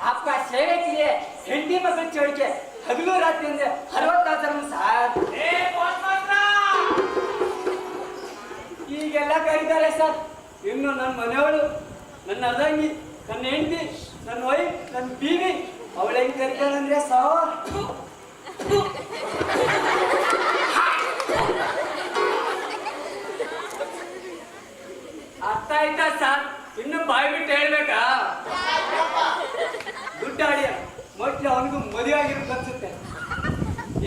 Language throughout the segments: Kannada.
आपका सेवे के लिए हिंदी में भी छोड़ के हगलू रात में 60,000 साहब ಈಗೆಲ್ಲ ಕರೀತಾರೆ ಸರ್. ಇನ್ನು ನನ್ನ ಮನೆಯವಳು, ನನ್ನ ಅರ್ಧಂಗಿ, ನನ್ನ ಹೆಂಡತಿ, ನನ್ನ ವೈಫ್, ನನ್ನ ಬೀವಿ ಅವಳು ಹೆಂಗ್ ಕರೀತಾಳೆ ಅಂದ್ರೆ ಸಾವ. ಅರ್ಥ ಆಯ್ತಾ ಸರ್? ಇನ್ನು ಬಾಯಿ ಬಿಟ್ಟು ಹೇಳ್ಬೇಕಾ? ದುಡ್ಡಾಡಿಯ ಮೊಟ್ಲೆ ಅವನಿಗೂ ಮದುವೆ ಆಗಿರೋದು ಅನ್ಸುತ್ತೆ.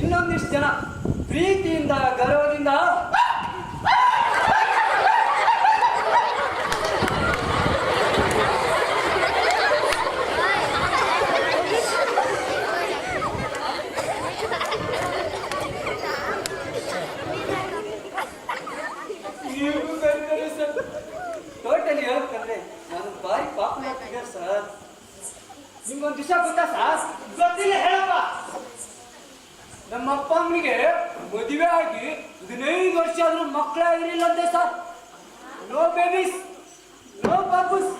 ಇನ್ನೊಂದಿಷ್ಟು ಜನ ಪ್ರೀತಿಯಿಂದ ಗೌರವದಿಂದ ಟೋಟಲಿ ಹೇಳ್ಬೇಕಂದ್ರೆ ನಾನು ಬಾರಿ ಪಾಪ್ಯುಲರ್ ಫಿಗರ್ ಸರ್. ನಿಮ್ಗೊಂದು ವಿಷಯ ಗೊತ್ತಾ ಸರ್? ಗೊತ್ತಿಲ್ಲ ಹೇಳಪ್ಪ. ನಮ್ಮ ಅಪ್ಪ ಅಮ್ಮನಿಗೆ ಮದುವೆ ಆಗಿ 15 ವರ್ಷ ಆದ್ರೂ ಮಕ್ಕಳಾಗಿರಲಿಲ್ಲ ಅಂತೆ ಸರ್. ನೋ ಬೇಬೀಸ್, ನೋ ಬಾಬೂಸ್.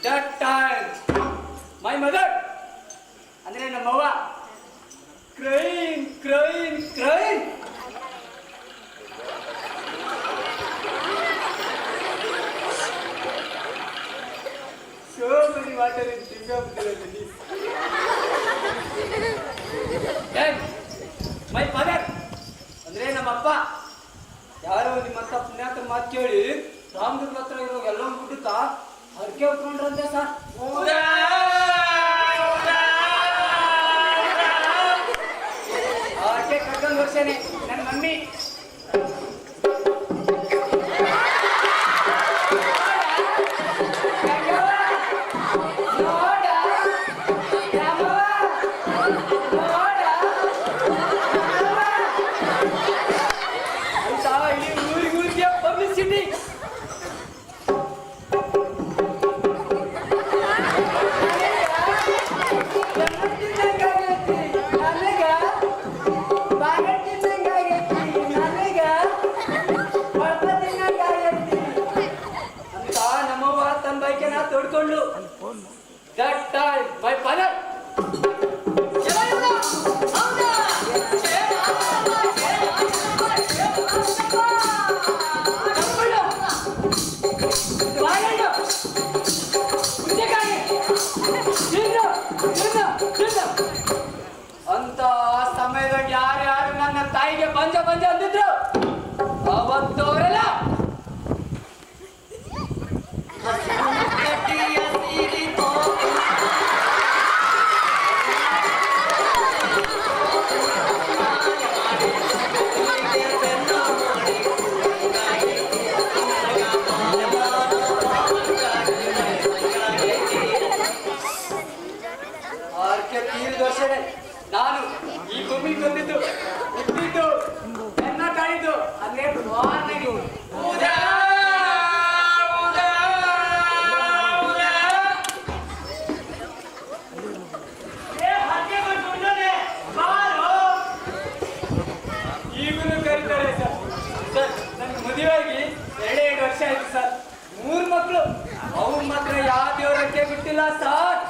ದಟ್ ಟೈಮ್ ಮೈ ಮದರ್ ಅಂದ್ರೆ ನಮ್ಮವ್ವ crying crying crying. So many water in Singapore. Then my father ಅಂದ್ರೆ ನಮ್ಮಪ್ಪ ಯಾರೋ ನಿಮ್ಮಂತ ಪುಣ್ಯಾತ ಮಾತು ಕೇಳಿ ರಾಮದುರ್ಗ ಹತ್ರ ಇರೋ ಎಲ್ಲ ಗುಡ್ಡಕ್ಕ ಹರಕೆ ಹೊತ್ಕೊಂಡ್ರಂತೆ ಸರ್. ಹರಕೆ ಕರ್ಕೊಂಡು ವರ್ಷನೇ ನನ್ನ mummy ತೊಡ್ಕೊಂಡು that time my father ಅಂತ ಸಮಯದಾಗ ಯಾರ್ಯಾರು ನನ್ನ ತಾಯಿಗೆ ಬಂಜ ಅಂದಿದ್ರು ಅವತ್ತವರೆಲ್ಲ ನಾನು ಈ ಭೂಮಿಗೆ ಬಂದಿದ್ದು ಹುಟ್ಟಿದ್ದು ನನ್ನ ಕಾಣಿದ್ದು ಅದೇ ಈಗಲೂ ಕರೀತಾರೆ ಸರ್. ಸರ್ ನನ್ನ ಮದುವೆಯಾಗಿ 2 ವರ್ಷ ಆಯ್ತು ಸರ್. 3 ಮಕ್ಕಳು. ಅವ್ರ ಮಾತ್ರ ಯಾವ ದೇವರಕ್ಕೆ ಬಿಟ್ಟಿಲ್ಲ ಸರ್.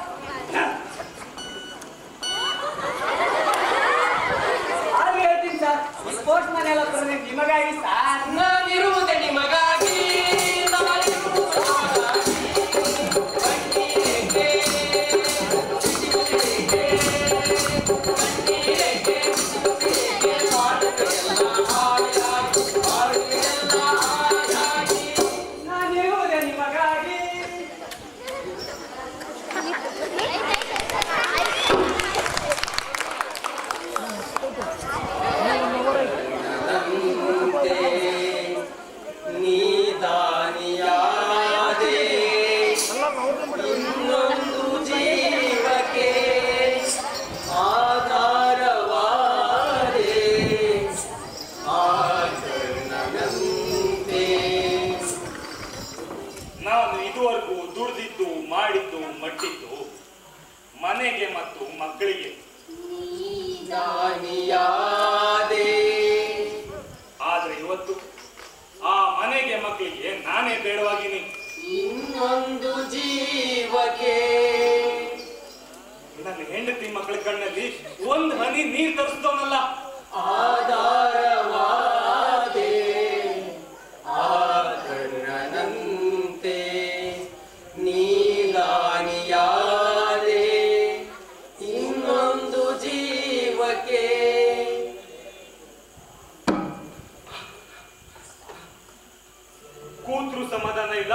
ಸ್ಪೋರ್ಟ್ಸ್ ಮನೆಯಲ್ಲ ಬರೋದು ನಿಮಗಾಗಿ ಸರ್. ನಾನಿರುವುದೇ ನಿಮಗಾಗಿ. ಮನೆಗೆ ಮತ್ತು ಮಕ್ಕಳಿಗೆ ಆದ್ರೆ ಇವತ್ತು ಆ ಮನೆಗೆ ಮಕ್ಕಳಿಗೆ ನಾನೇ ಬೇಡವಾಗಿನಿ. ಹನಿ ನೀರ್ ತರಿಸಿದವನಲ್ಲ. ಆಧಾರವಾದೆ ಆಕರ್ಣನಂತೆ ನೀದಾನಿಯಾದೆ ಇನ್ನೊಂದು ಜೀವಕ್ಕೆ. ಕೂತ್ರು ಸಮಾಧಾನ ಇಲ್ಲ,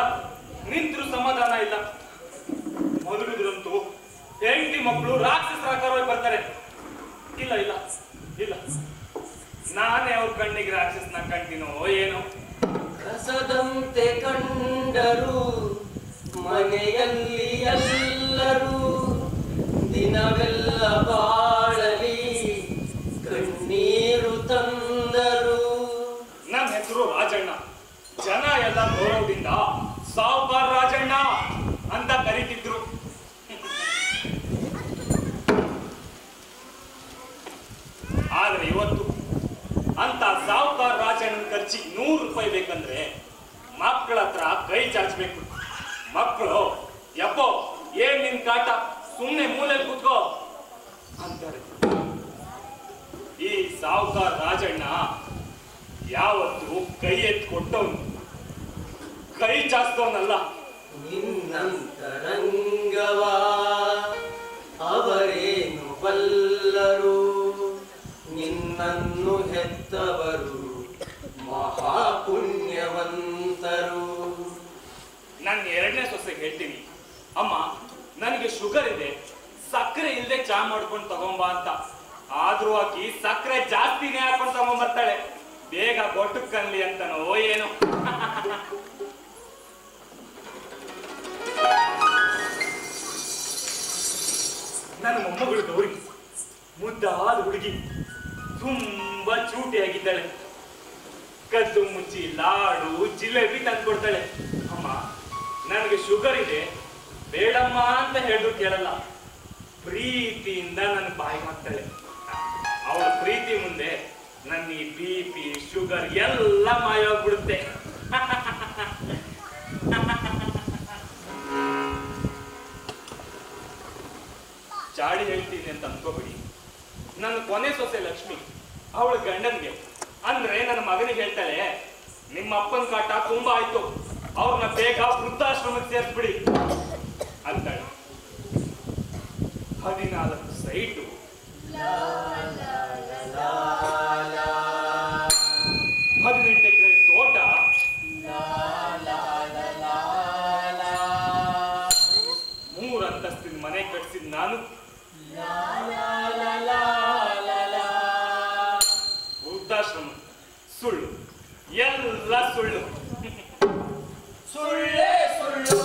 ನಿಂತ್ರು ಸಮಾಧಾನ ಇಲ್ಲ. ಮಲಗಿದ್ರಂತೂ ಹೆಂಡತಿ ಮಕ್ಕಳು ರಾಕ್ಷಸರ ಆಕಾರವಾಗಿ ಬರ್ತಾರೆ. ಇಲ್ಲ ಇಲ್ಲ ಇಲ್ಲ, ನಾನೇ ಅವ್ರ ಕಣ್ಣಿಗೆ ರಾಕ್ಷಸನ ಕಾಣ್ತೀನೋ ಏನೋ. ಕಸದಂತೆ ಕಂಡರು ಮನೆಯಲ್ಲಿ ಎಲ್ಲರೂ ದಿನವೆಲ್ಲ ಬಾಳಲಿ ಕಣ್ಣೀರು ತಂದರು. ನನ್ನ ಹೆಸರು ರಾಜಣ್ಣ. ಜನ ಎಲ್ಲ ಗೌರವದಿಂದ ಸಾವುಕಾರ ರಾಜಣ್ಣ ಅಂತ ಕರೀತಿದ್ರು. ಆದ್ರೆ ಇವತ್ತು ಅಂತ ಸಾವುಕಾರ ರಾಜಣ್ಣನ ಖರ್ಚಿಗೆ 100 ರೂಪಾಯಿ ಬೇಕಂದ್ರೆ ಮಕ್ಕಳ ಹತ್ರ ಕೈ ಚಾಚಬೇಕು. ಮಕ್ಕಳು ಯಪ್ಪೋ ಏನ್ ನಿನ್ ಕಾಟ, ಸುಮ್ನೆ ಮೂಲೆ ಕೂತ್ಕೋ ಅಂತಾರೆ. ಈ ಸಾವುಕಾರ ರಾಜಣ್ಣ ಯಾವತ್ತು ಕೈ ಎತ್ತು ಕೊಟ್ಟವನು, ಕೈ ಚಾಸ್ತವನಲ್ಲ. ನಿನ್ನಂತರಂಗವ ಅವರೇನು ಬಲ್ಲರು, ನಿನ್ನನ್ನು ಹೆತ್ತವರು ಮಹಾಪುಣ್ಯವಂತರು. ನನ್ನ 2ನೇ ಸೊಸೆಗೆ ಹೇಳ್ತೀನಿ, ಅಮ್ಮ ನನಗೆ ಶುಗರ್ ಇದೆ, ಸಕ್ಕರೆ ಇಲ್ಲದೆ ಚಾ ಮಾಡ್ಕೊಂಡು ತಗೊಂಬ ಅಂತ. ಆದ್ರೂ ಆಕಿ ಸಕ್ಕರೆ ಜಾಸ್ತಿನೇ ಹಾಕೊಂಡು ತಗೊಂಬರ್ತಾಳೆ. ಬೇಗ ಗೊಟ್ಟಕ್ಕನ್ಲಿ ಅಂತನೋ ಏನೋ. ನನ್ನ ಮೊಮ್ಮಗಳು ಗೌರಿ ಮುದ್ದಾದ ಹುಡುಗಿ, ತುಂಬಾ ಚೂಟಿಯಾಗಿದ್ದಾಳೆ. ಕದ್ದು ಮುಚ್ಚಿ ಲಾಡು ಜಿಲೇಬಿ ತಂದ್ಕೊಡ್ತಾಳೆ. ಅಮ್ಮ ನನಗೆ ಶುಗರ್ ಇದೆ ಬೇಡಮ್ಮ ಅಂತ ಹೇಳಿದ್ರು ಕೇಳಲ್ಲ. ಪ್ರೀತಿಯಿಂದ ನನ್ನ ಬಾಯಿಗೆ ಹಾಕ್ತಾಳೆ. ಅವಳ ಪ್ರೀತಿ ಮುಂದೆ ನನ್ನ ಈ BP ಶುಗರ್ ಎಲ್ಲ ಮಾಯವಾಗ್ಬಿಡುತ್ತೆ. ಚಾಡಿ ಹೇಳ್ತೀನಿ ಅಂತ ಅನ್ಕೋಬೇಡಿ. ನನ್ನ ಕೊನೆ ಸೊಸೆ ಲಕ್ಷ್ಮಿ ಅವಳ ಗಂಡನ್ಗೆ ಅಂದ್ರೆ ನನ್ನ ಮಗನಿಗೆ ಹೇಳ್ತಾಳೆ, ನಿಮ್ಮ ಅಪ್ಪನ ಕಾಟ ತುಂಬಾ ಆಯ್ತು, ಅವ್ರನ್ನ ಬೇಗ ವೃದ್ಧಾಶ್ರಮಕ್ಕೆ ಸೇರಿಸ್ಬಿಡಿ ಅಂತಾಳೆ. 14 ಸೈಟು, 18 ಎಕರೆ ತೋಟ, 3 ಅಂತಸ್ತಿನ ಮನೆ ಕಟ್ಸಿದ್ ನಾನು. ವೃದ್ಧಾಶ್ರಮ ಸುಳ್ಳು, ಎಲ್ಲ ಸುಳ್ಳು. ಸುಳ್ಳೇ ಸುಳ್ಳು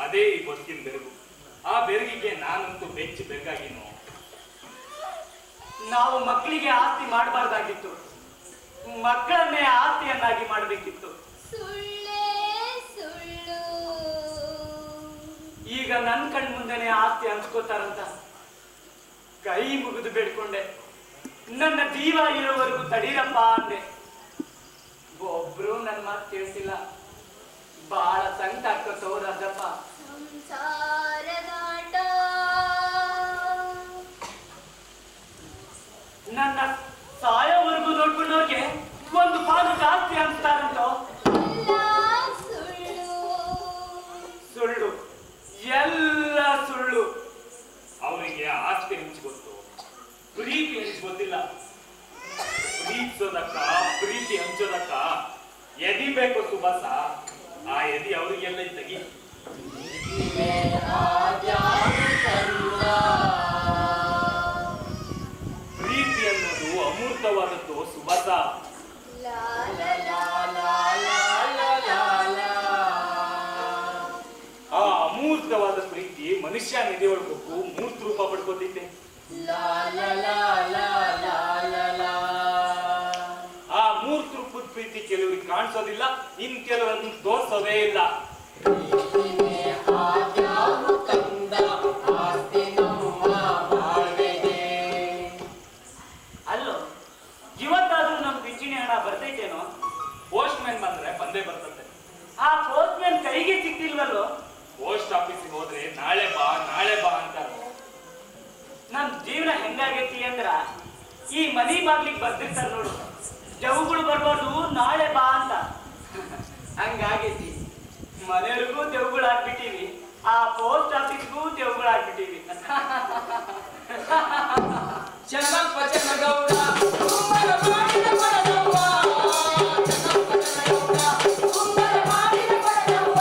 ಅದೇ ಈ ಬದುಕಿನ ಬೆರಗು. ಆ ಬೆರಗಿಗೆ ನಾನಂತೂ ಬೆಚ್ಚಿ ಬೆರಗಾಗಿನೋ. ನಾವು ಮಕ್ಕಳಿಗೆ ಆಸ್ತಿ ಮಾಡಬಾರ್ದಾಗಿತ್ತು, ಮಕ್ಕಳನ್ನೇ ಆಸ್ತಿಯನ್ನಾಗಿ ಮಾಡಬೇಕಿತ್ತು. ಈಗ ನನ್ನ ಕಣ್ ಮುಂದೆನೆ ಆಸ್ತಿ ಹಂಚ್ಕೋತಾರಂತ ಕೈ ಮುಗಿದು ಬೇಡ್ಕೊಂಡೆ. ನನ್ನ ಜೀವ ಇರೋವರೆಗೂ ತಡೀರಪ್ಪ ಅಂದೆ. ಒಬ್ರು ನನ್ನ ಮಾತು ಕೇಳ್ತಿಲ್ಲ. ಬಹಳ ಸಂಕಟ ಆಗ್ತೋ ರಾಜಪ್ಪ. ನನ್ನ ಸಾಯೋವರೆಗೂ ನೋಡ್ಕೊಂಡವ್ರಿಗೆ ಒಂದು ಪಾಲು ಜಾಸ್ತಿ ಅನ್ಸ್ತಾರಂತೋ. ಸುಳ್ಳು, ಎಲ್ಲ ಸುಳ್ಳು. ಅವರಿಗೆ ಆಸ್ತಿ ಹಂಚಿ ಗೊತ್ತು, ಪ್ರೀತಿ ಹಂಚಿ ಗೊತ್ತಿಲ್ಲ. ಪ್ರೀತಿಸೋದಕ್ಕ ಪ್ರೀತಿ ಹಂಚೋದಕ್ಕ ಎದಿ ಬೇಕು ಸುಭಾಸ. ಆ ಎದಿ ಅವ್ರಿಗೆಲ್ಲ ತೆಗಿ. ತರುವ ಪ್ರೀತಿ ಅನ್ನೋದು ಅಮೂರ್ತವಾದದ್ದು ಸುಭಾಸ. ಆ ಅಮೂರ್ತವಾದ ಪ್ರೀತಿ ಮನುಷ್ಯ ನಿಧಿ ಒಳಗೋಕು ಮೂರ್ತ ರೂಪ ಪಡ್ಕೋತೈತೆ. ಆ ಮೂರ್ತ ರೂಪದ ಪ್ರೀತಿ ಕೆಲವ್ರಿಗೆ ಕಾಣಿಸೋದಿಲ್ಲ, ಇನ್ ಕೆಲವರನ್ನು ತೋರ್ಸೋದೇ ಇಲ್ಲ. ಅಲ್ಲೋ ಇವತ್ತಾದ್ರೂ ನಮ್ ಪಿಂಚಣಿ ಹಣ ಬರ್ತೈತೇನೋ? ಪೋಸ್ಟ್ ಮ್ಯಾನ್ ಬಂದ್ರೆ ಬಂದೇ ಬರ್ತದೆ. ಆ ಪೋಸ್ಟ್ ಮ್ಯಾನ್ ಕೈಗೆ ಸಿಕ್ತಿಲ್ವಲ್ಲೋ? ಪೋಸ್ಟ್ ಆಫೀಸಿಗೆ ಹೋದ್ರೆ ನಾಳೆ ಬಾ ನಾಳೆ ಬಾ ಅಂತಾರೆ. ನಮ್ ಜೀವನ ಹೆಂಗಾಗೈತಿ ಅಂದ್ರ ಈ ಮನಿ ಬಾಗ್ಲಿಗೆ ಬರ್ತಿರ್ತಾರ ನೋಡು, ಜವುಗಳು ಬರ್ಬಾರ್ದು ನಾಳೆ ಬಾ ಅಂತ. ಹಂಗಾಗೈತಿ. ಮನೆಯವ್ರಿಗೂ ದೆವ್ಗಳಾಗ್ಬಿಟ್ಟಿವಿ, ಆ ಪೋಸ್ಟ್ ಆಫೀಸ್ಗೂ ದೆವ್ಗಳಾಗ್ಬಿಟ್ಟಿವಿ. ಚೆನ್ನಪ್ಪ ಚೆನ್ನಗೌಡ ಕುಂಬರ ಮಾಡಿದ ಬಡದವ್ವ. ಕುಂಬರ ಮಾಡಿದ ಬಡದವ್ವ.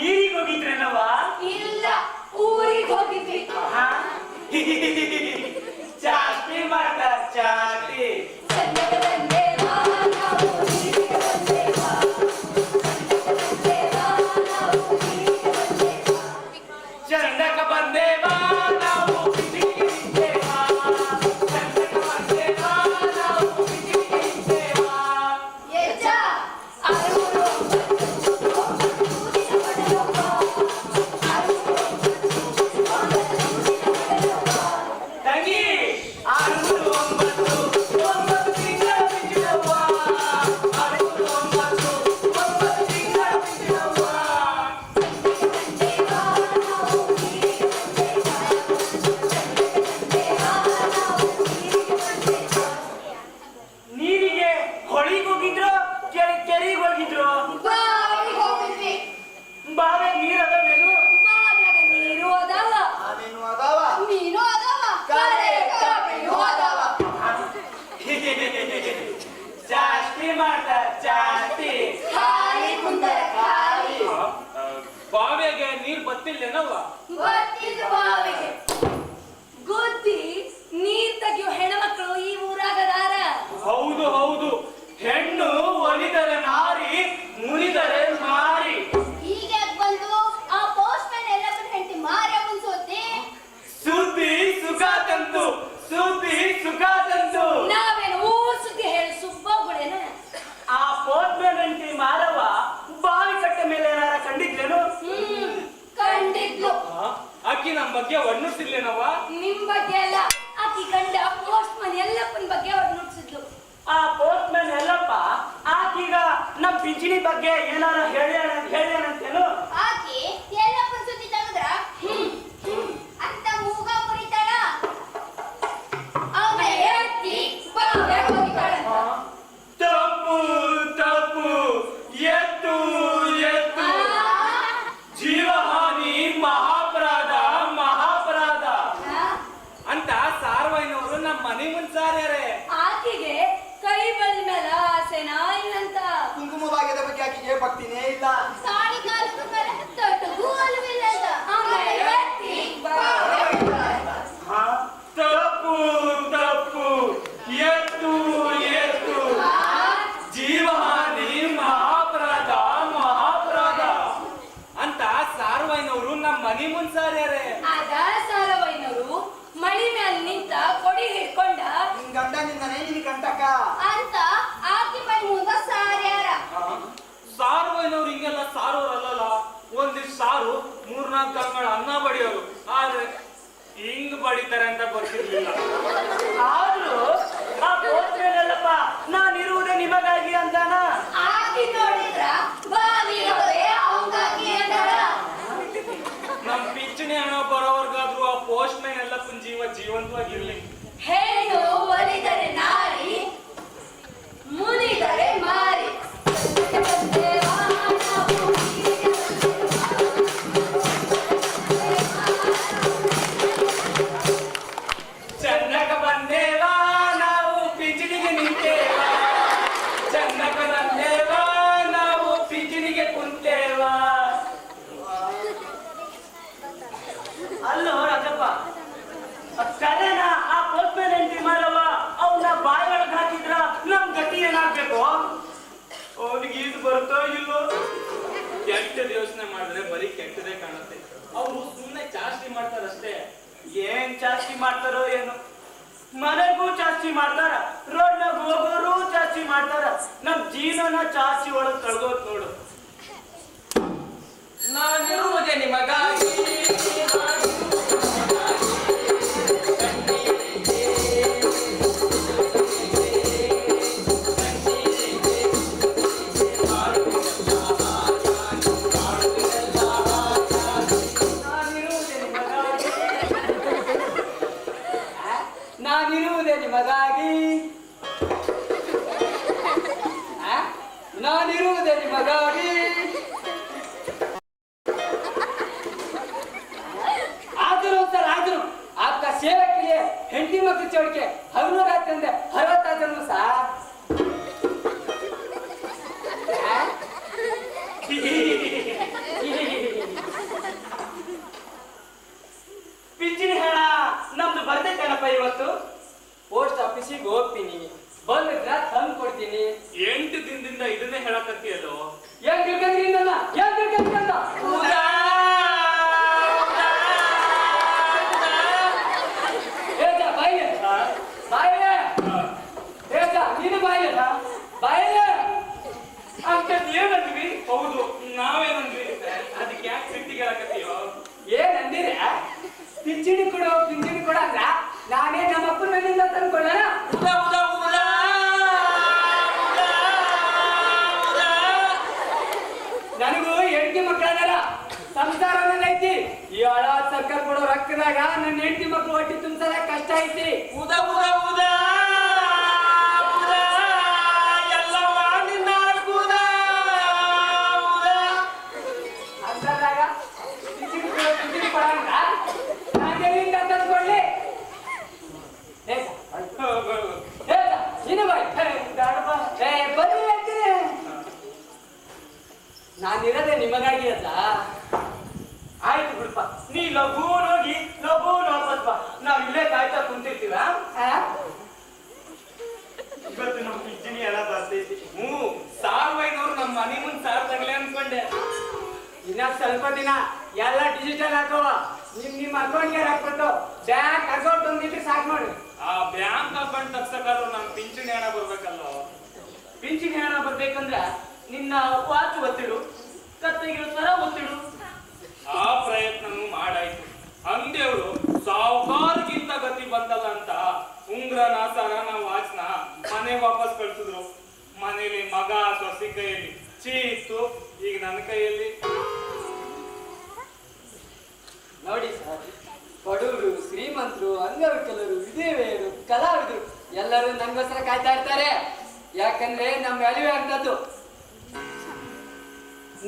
ನೀರಿಗೆ ಹೋಗಿದ್ರೇನವ? ಇಲ್ಲ, ಊರಿಗೆ ಹೋಗಿದ್ವಿ. ಚಾಟಿ ಮಾಡ್ತಾರ ಚಾಟಿ. ಕನ್ನಡ ಬಂದೇವಾ, ನಾವು ಊರಿಗೆ ಬಂದೇವಾ. ಕನ್ನಡ ಬಂದೇವಾ, ನಾವು ಊರಿಗೆ ಬಂದೇವಾ. ಚಂದಕ ಬಂದೇವಾ ನಾವು ಬಿಸಿಲಿಗೆ ನಿಂತೇವಾ. ಚಂದಕ ಬಂದೇವಾ ನಾವು ಬಿಸಿಲಿಗೆ ನಿಂತೇವಾ. ಯಜ್ಜ, ಅರೂರು ಒಂಬತ್ತು, ಒಂಬತ್ತು ದಿನ ಪಡೆದವ್ವ. ಅರೂರು ಒಂಬತ್ತು, ಒಂಬತ್ತು ದಿನ ಪಡೆದವ್ವ. ತಂಗಿ 609 9 ತಿಂಗಳ ಬಿಟ್ಟಿದವ್ವ. 609 9 ತಿಂಗಳ ಬಿಟ್ಟಿದವ್ವ. ಬಂದೇವಾ, ನಾವು ಊರಿಗೆ ಬಂದೇವಾ. ಬಂದೇವಾ, ನಾವು ಊರಿಗೆ ಬಂದೇವಾ. ನೀರಿಗೆ ಹೊಳಿಗೆ ಹೋಗಿದ್ರು ಕೆರೆಗೆ ಹೋಗಿದ್ರು? ಬಾವಿಗೆ ಹೋಗಿದ್ವಿ. ಬಾವೆ ನೀರ್ ಅದಾವೇನು? ಬಾವ್ಯಾಗ ನೀರು ಅದಾವ, ಅದೇನು ಅದಾವ ಮೀನು ಅದಾವ, ಕರೆ ಕಬ್ಬಿಣು ಅದಾವ. ಜಾಸ್ತಿ ಮಾಡ್ತಾರ ಜಾಸ್ತಿ. ಖಾಲಿ ಕುಂದರ ಖಾಲಿ. ಬಾವಿಯಾಗೆ ನೀರ್ ಬತ್ತಿಲ್ಲೇನವ್ವ? ಬರ್ತಿದ್ರು ಬಾವಿಗೆ. ಗುದ್ದಿ ನೀರ್ ತೆಗಿಯೋ ಹೆಣ್ಮಕ್ಳು ಈ ಊರಾಗದಾರ. ಹೌದು ಹೌದು, ಹೆಣ್ಣು ಒಲಿದರೆ ನಾರಿ, ಮುನಿದರೆ ಮಾರಿ. ಈಗ ಬಂದು ಆ ಪೋಸ್ಟ್ ಮ್ಯಾನ್ ಎಲ್ಲಪ್ಪನ ಹೆಂಡತಿ ಮಾರ್ಯ ಮುನ್ಸೋತಿ. ಸುದ್ದಿ ಸುಖ ತಂತು, ಸುದ್ದಿ ಸುಖ ತಂತು. ನಾವೇನು ಊರ್ ಸುದ್ದಿ ಹೇಳಿ ಸುಬ್ಬಗುಳೇನ? ಆ ಪೋಸ್ಟ್ ಮ್ಯಾನ್ ಹೆಂಡತಿ ಮಾರವ್ವ ಬಾವಿ ಕಟ್ಟೆ ಮೇಲೆ ಏನಾರ ಕಂಡಿದ್ಲೇನು? ಕಂಡಿದ್ಲು. ಅಕ್ಕಿ ನಮ್ ಬಗ್ಗೆ ಒಣ್ಣುತ್ತಿಲ್ಲೇನವ್ವ? ನಿಮ್ ಬಗ್ಗೆ ಅಲ್ಲ, ಆಕಿ ಗಂಡ ಪೋಸ್ಟ್ ಮ್ಯಾನ್ ಎಲ್ಲಪ್ಪನ ಬಗ್ಗೆ ಅವ್ರು ನುಡ್ಸಿದ್ಲು. ಆ ಪೋಸ್ಟ್ ಮ್ಯಾನ್ ಎಲ್ಲಪ್ಪ ಆಕೀಗ ನಮ್ ಪಿಂಚಣಿ ಬಗ್ಗೆ ಏನಾರ ಹೇಳ್ಯಾನಂತೇನು? ಆಕಿ ಎಲ್ಲಪ್ಪನ ಸುದ್ದಿ ತೆಗೆದ್ರ ಅಂತ ಮೂಗ ಮುರಿತಾಳ. ಅವನ ಹೆಂಡತಿ ಬಾವ್ಯಾಗ ಹೋಗಿದ್ದಾಳಂತ. ತಪ್ಪು ತಪ್ಪು, ಎತ್ತು ಎತ್ತು. ಜೀವಹಾನಿ ಮಹಾಪರಾಧ ಮಹಾಪರಾಧ ಅಂತ ಸಾರ್ವೈನವರು ನಮ್ಮ ಮನೆ ಮುಂಚಾರ್ಯಾರೆ. ಆಕಿಗೆ ಕೈ ಬಲ್ ಮೇಲೆ ಆಸೆನಾ ಇಲ್ಲಂತ. ಕುಂಕುಮಭಾಗ್ಯದ ಬಗ್ಗೆ ಆಕೆಗೆ ಭಕ್ತಿನೇ ಇಲ್ಲ. ಸಾಡಿ ಕಾಲದ ಮೇಲೆ ತೊಟ್ಟಗೂ ಅಲ್ವಿಲ್ಲಂತ. ಅವನ ಹೆಂಡತಿ ಬಾವ್ಯಾಗ ಹೋಗಿದ್ದಾಳಂತ. ತಪ್ಪು ತಪ್ಪು, ಎತ್ತು ಎತ್ತು. ಜೀವಹಾನಿ ಮಹಾಪರಾಧ ಮಹಾಪರಾಧ ಅಂತ ಸಾರ್ವೈನವರು ನಮ್ಮ ಮನೆ ಮುಂಚಾರ್ಯಾರೆ. ಅದ ಸಾರವೈನವರು ಮಳಿ ಮ್ಯಾಲ ನಿಂತ ಕೊಡಿ ಹಿಡ್ಕೊಂಡ ನಿನ್ ಗಂಡನಿಂದನೇ ನಿನ್ ಕಂಟಕ ಅಂತ ಆಕಿ ಮೈ ಮುಂದ ಸಾರ್ಯಾರ. ಸಾರ್ವೈನವ್ರು ಹಿಂಗೆಲ್ಲ ಸಾರೋರಲ್ಲ. ಒಂದಿಷ್ಟು ಸಾರು 3-4 ಗಂಗಳ ಅನ್ನ ಬಡಿಯೋರು, ಆದ್ರೆ ಹಿಂಗ್ ಬಡಿತಾರೆ ಅಂತ ಗೊತ್ತಿರ್ಲಿಲ್ಲ. ಆದ್ರೂ ಆ ಪೋಸ್ಟ್ ಮ್ಯಾನ್ ಎಲ್ಲಪ್ಪ ನಾನಿರುವುದೇ ನಿಮಗಾಗಿ ಅಂತಾನ. ಆಕಿ ನೋಡಿದ್ರ ಬಾವಿರೋದೇ ಅವಂಗಾಗಿ ಅಂದಳ. ನಮ್ ಪಿಂಚಣಿ ಹಣ ಬರೋವರ್ಗಾದ್ರು ಆ ಪೋಸ್ಟ್ ಮ್ಯಾನ್ ಎಲ್ಲಪ್ಪನ ಜೀವ ಜೀವಂತವಾಗಿರ್ಲಿ. ಹೆಣ್ಣು ಒಲಿದರೆ ನಾರಿ, ಮುನಿದರೆ ಮಾರಿ. ಚನ್ನಕ ಬಂದೇವಾ ನಾವು ಪಿಂಚಣಿಗೆ ನಿಂತೇವಾ, ಚನ್ನಕ ಬಂದೇವಾ ನಾವು ಪಿಂಚಣಿಗೆ ಕುಂತೇವಾ. ಅಲ್ಲೋ ರಾಜಪ್ಪ, ಕಲೆನ ಆ ಪೋಸ್ಟ್ಮನ್ ಎಂಟ್ರಿ ಮಾಡವ ಅವನ್ನ ಬಾಯಿ ಒಳಗೆ ಹಾಕಿದ್ರ ನಮ್ ಗತಿ ಏನಾಗ್ಬೇಕು? ಅವನಿಗೆ ಇದು ಬರುತ್ತೋ ಇಲ್ಲೋ? ಕೆಟ್ಟದ ಯೋಚನೆ ಮಾಡಿದ್ರೆ ಬರೀ ಕೆಟ್ಟದೇ ಕಾಣುತ್ತೆ. ಅವ್ರು ಸುಮ್ಮನೆ ಚಾಸ್ತಿ ಮಾಡ್ತಾರಷ್ಟೇ. ಏನ್ ಜಾಸ್ತಿ ಮಾಡ್ತಾರೋ ಏನು, ಮನೆಗೂ ಜಾಸ್ತಿ ಮಾಡ್ತಾರ, ರೋಡ್ನಾಗ ಹೋಗೋರು ಜಾಸ್ತಿ ಮಾಡ್ತಾರ, ನಮ್ ಜೀವನ ಜಾಸ್ತಿ ಒಳಗ್ ಕಳ್ಗೋತ್ ನೋಡು. ನಾನಿರುವುದೇ ನಿಮಗಾಗಿ, ನಾನಿರುವುದೇ ನಿಮಗಾಗಿ, ನಾನಿರುವುದೇ ನಿಮಗಾಗಿ. ಆದರೂ ಸರ್ ಆದರೂ आपका सेवा के लिए ಹೆಂಡತಿ ಮಕ್ಕಳು छोड़ के हर रात अंदर 60 जन्म सर. ಪಿಂಚಣಿ ಹಣ ನಮ್ದು ಬರ್ತೈತೇನಪ್ಪ ಇವತ್ತು? ಪೋಸ್ಟ್ ಆಫೀಸಿಗೆ ಹೋಗ್ತೀನಿ, ಬಂದಿದ್ರ ತಂದು ಕೊಡ್ತೀನಿ. 8 ದಿನದಿಂದ ಇದನ್ನೇ ಹೇಳಕತ್ತೀಯಲ್ಲೋ. ಏನ್ ತಿಳ್ಕೊಂಡ್ರಿ ನನ್ನ? ಏನ್ ತಿಳ್ಕೊಂಡ್ರಂತ? ಏಜ ಬಾಯಿಲೆ ಬಾಯಿಲೆ ಏಜ ನೀನು ಬಾಯಿಲೆ ಬಾಯಿಲೆ ಅಂತ ಏನಂದ್ವಿ? ಹೌದು, ನಾವೇನಂದ್ವಿ? ಅದಕ್ಕೆ ಯಾಕೆ ಸಿಟ್ಟಿಗೆ ಹೇಳಕತ್ತೀಯೋ? ಏನ್ ಅಂದಿರ? ಪಿಂಚಣಿ ಕೊಡು ಪಿಂಚಣಿ ಕೊಡ ಅಂದ್ರ ನಾನೇ ನಮ್ಮ ಅಪ್ಪನ ಮನೆಯಿಂದ ತಂದ್ಕೊಳ್ಳ. ನನಗೂ ಹೆಂಡತಿ ಮಕ್ಕಳದಾರ, ಸಂಸಾರ ಐತಿ. ಈ ಹಳ ಸರ್ಕಾರ ಕೊಡೋ ರೊಕ್ಕದಾಗ ನನ್ನ ಹೆಂಡತಿ ಮಕ್ಕಳು ಹೊಟ್ಟಿ ತುಂಬಸಲ ಕಷ್ಟ ಐತಿ. ಅಂತದಾಗ ಪಿಂಚಣಿ ಕೊಡು ಪಿಂಚಣಿ ಕೊಡ ಅಂದ್ರ ನಾನೆಲ್ಲಿಂದ ತಂದ್ಕೊಳ್ಳಿ? ನೀನು ಬಾಯ್ ಬರೀ ಹೇಳ್ತೀನಿ. ನಾನಿರೋದೇ ನಿಮಗಾಗಿ ಅಲ್ಲ. ಆಯ್ತು ಬಿಡಪ್ಪ, ನೀ ಲಘೂನ್ ಹೋಗಿ ಲಘೂನ್ ವಾಪಸ್ ಬಾ, ನಾವ್ ಇಲ್ಲೇ ಕಾಯ್ತಾ ಕುಂತಿರ್ತೀವ. ಇವತ್ತು ನಮ್ ಪಿಂಚಣಿ ಎಲ್ಲ ಬರ್ತೈತಿ. ಸಾರ್ವೈನವ್ರು ನಮ್ಮ ಮನೆ ಮುಂದೆ ಸಾರ್ದಾಗಲೇ ಅನ್ಕೊಂಡೆ. ಇನ್ನ ಸ್ವಲ್ಪ ದಿನ ಎಲ್ಲ ಡಿಜಿಟಲ್ ಹಾಕವ. ನಿಮ್ಮ ಅಕೌಂಟ್ಗೆ ಹಾಕ್ಬಿಟ್ಟು ಬ್ಯಾಂಕ್ ಅಕೌಂಟ್ ಒಂದಿಟ್ಟು ಸಾಕು ನೋಡಿ. ಆ ಬ್ಯಾಂಕ್ ಅಕೌಂಟ್ ತಗ್ಸಕ್ಕಾದ್ರೂ ನಮ್ ಪಿಂಚಣಿ ಹಣ ಬರ್ಬೇಕಲ್ಲೋ. ಪಿಂಚಣಿ ಹಣ ಬರ್ಬೇಕಂದ್ರ ನಿನ್ನ ವಾಚ್ ಒತ್ತಿಡು, ಕತ್ತೆಗಿರೋ ಸ್ವರ ಒತ್ತಿಡು. ಆ ಪ್ರಯತ್ನನೂ ಮಾಡಾಯ್ತು. ಅಂದೇವ್ರು ಸಾವುಕಾರಗಿಂತ ಗತಿ ಬಂದಲ್ಲ ಅಂತ ಉಂಗ್ರನ ಸರನ ವಾಚ್ನ ಮನೆಗೆ ವಾಪಸ್ ಕಳ್ಸಿದ್ರು. ಮನೇಲಿ ಮಗ ಸೊಸಿ ಕೈಯಲ್ಲಿ ಚೀತು, ಈಗ ನನ್ನ ಕೈಯಲ್ಲಿ. ನೋಡಿ ಸರ್, ಬಡವರು ಶ್ರೀಮಂತರು ಅಂಗವಿಕಲರು ವಿಧವೆಯರು ಕಲಾವಿದರು ಎಲ್ಲರೂ ನಂಗೋಸ್ಕರ ಕಾಯ್ತಾ ಇರ್ತಾರೆ. ಯಾಕಂದ್ರೆ ನಮ್ಮ ವ್ಯಾಲ್ಯೂ ಅಂತದ್ದು.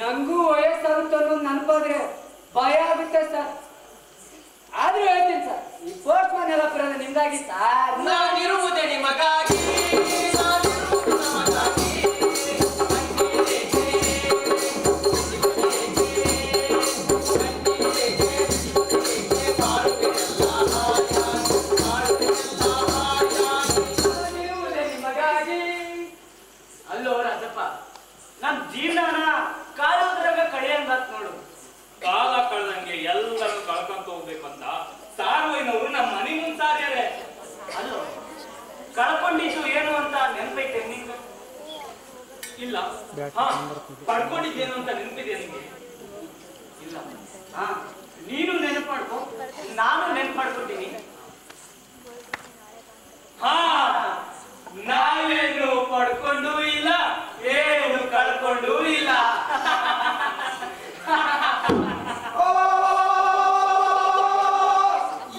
ನಂಗೂ ವಯಸ್ಸಾಗುತ್ತೆ ಅನ್ನೋದು ನೆನಪಾದ್ರೆ ಭಯ ಆಗುತ್ತೆ ಸರ್. ಆದ್ರೂ ಹೇಳ್ತೀನಿ ಸರ್, ಈ ಪೋಸ್ಟ್ ಮನ್ ಎಲ್ಲ ಬರೋದು ನಿಮ್ದಾಗಿ ಸರ್. ನಾನಿರುವುದೇ ನಿಮಗಾಗಿ, ನಾನಿರುವುದು ನಮಗಾಗಿ. ಅಲ್ಲೋ ರಾಜಪ್ಪ, ನಮ್ ಜೀವನ ಕಾಲೋದ್ರಾಗ ಕಳೆಯಂಗಾತ್ ನೋಡು. ಕಾಲ ಕಳೆದಂಗೆ ಎಲ್ಲರೂ ಕಳ್ಕೊಂತ ಹೋಗ್ಬೇಕಂತ ಸಾರ್ವೈನವರು ನಮ್ಮ ಮನೆ ಮುಂದೆ ಸಾರ್ಯಾರೆ. ಅಲ್ಲೋ, ಕಳ್ಕೊಂಡಿದ್ದು ಏನು ಅಂತ ನೆನಪೈತೆ ನಿಂಗೆ? ಇಲ್ಲ. ಹಾ, ಪಡ್ಕೊಂಡಿದ್ದೇನು ಅಂತ ನೆನಪಿದೆ ನಿಮಗೆ? ಇಲ್ಲ. ಹಾ, ನೀನು ನೆನಪು ಮಾಡ್ಕೊ, ನಾನು ನೆನಪು ಮಾಡ್ಕೊತೀನಿ. ಹಾ, ನಾವೇನು ಪಡ್ಕೊಂಡು ಇಲ್ಲ, ಏನು ಕಳ್ಕೊಂಡು ಇಲ್ಲ.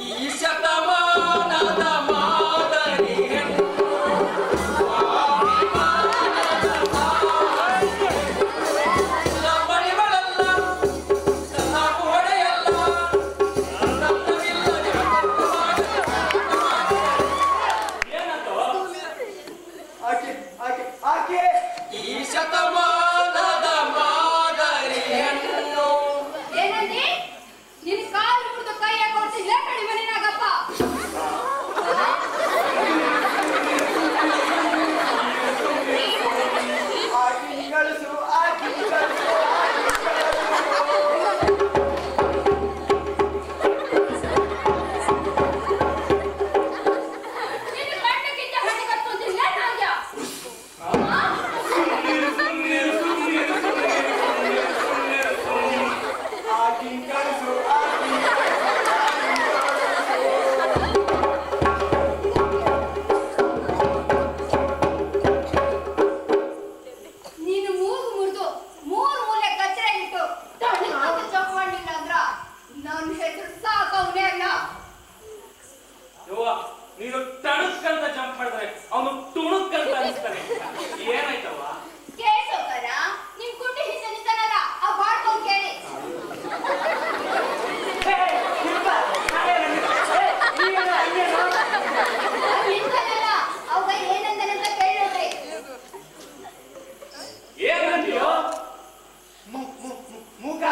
ಈ ಶತಮಾನ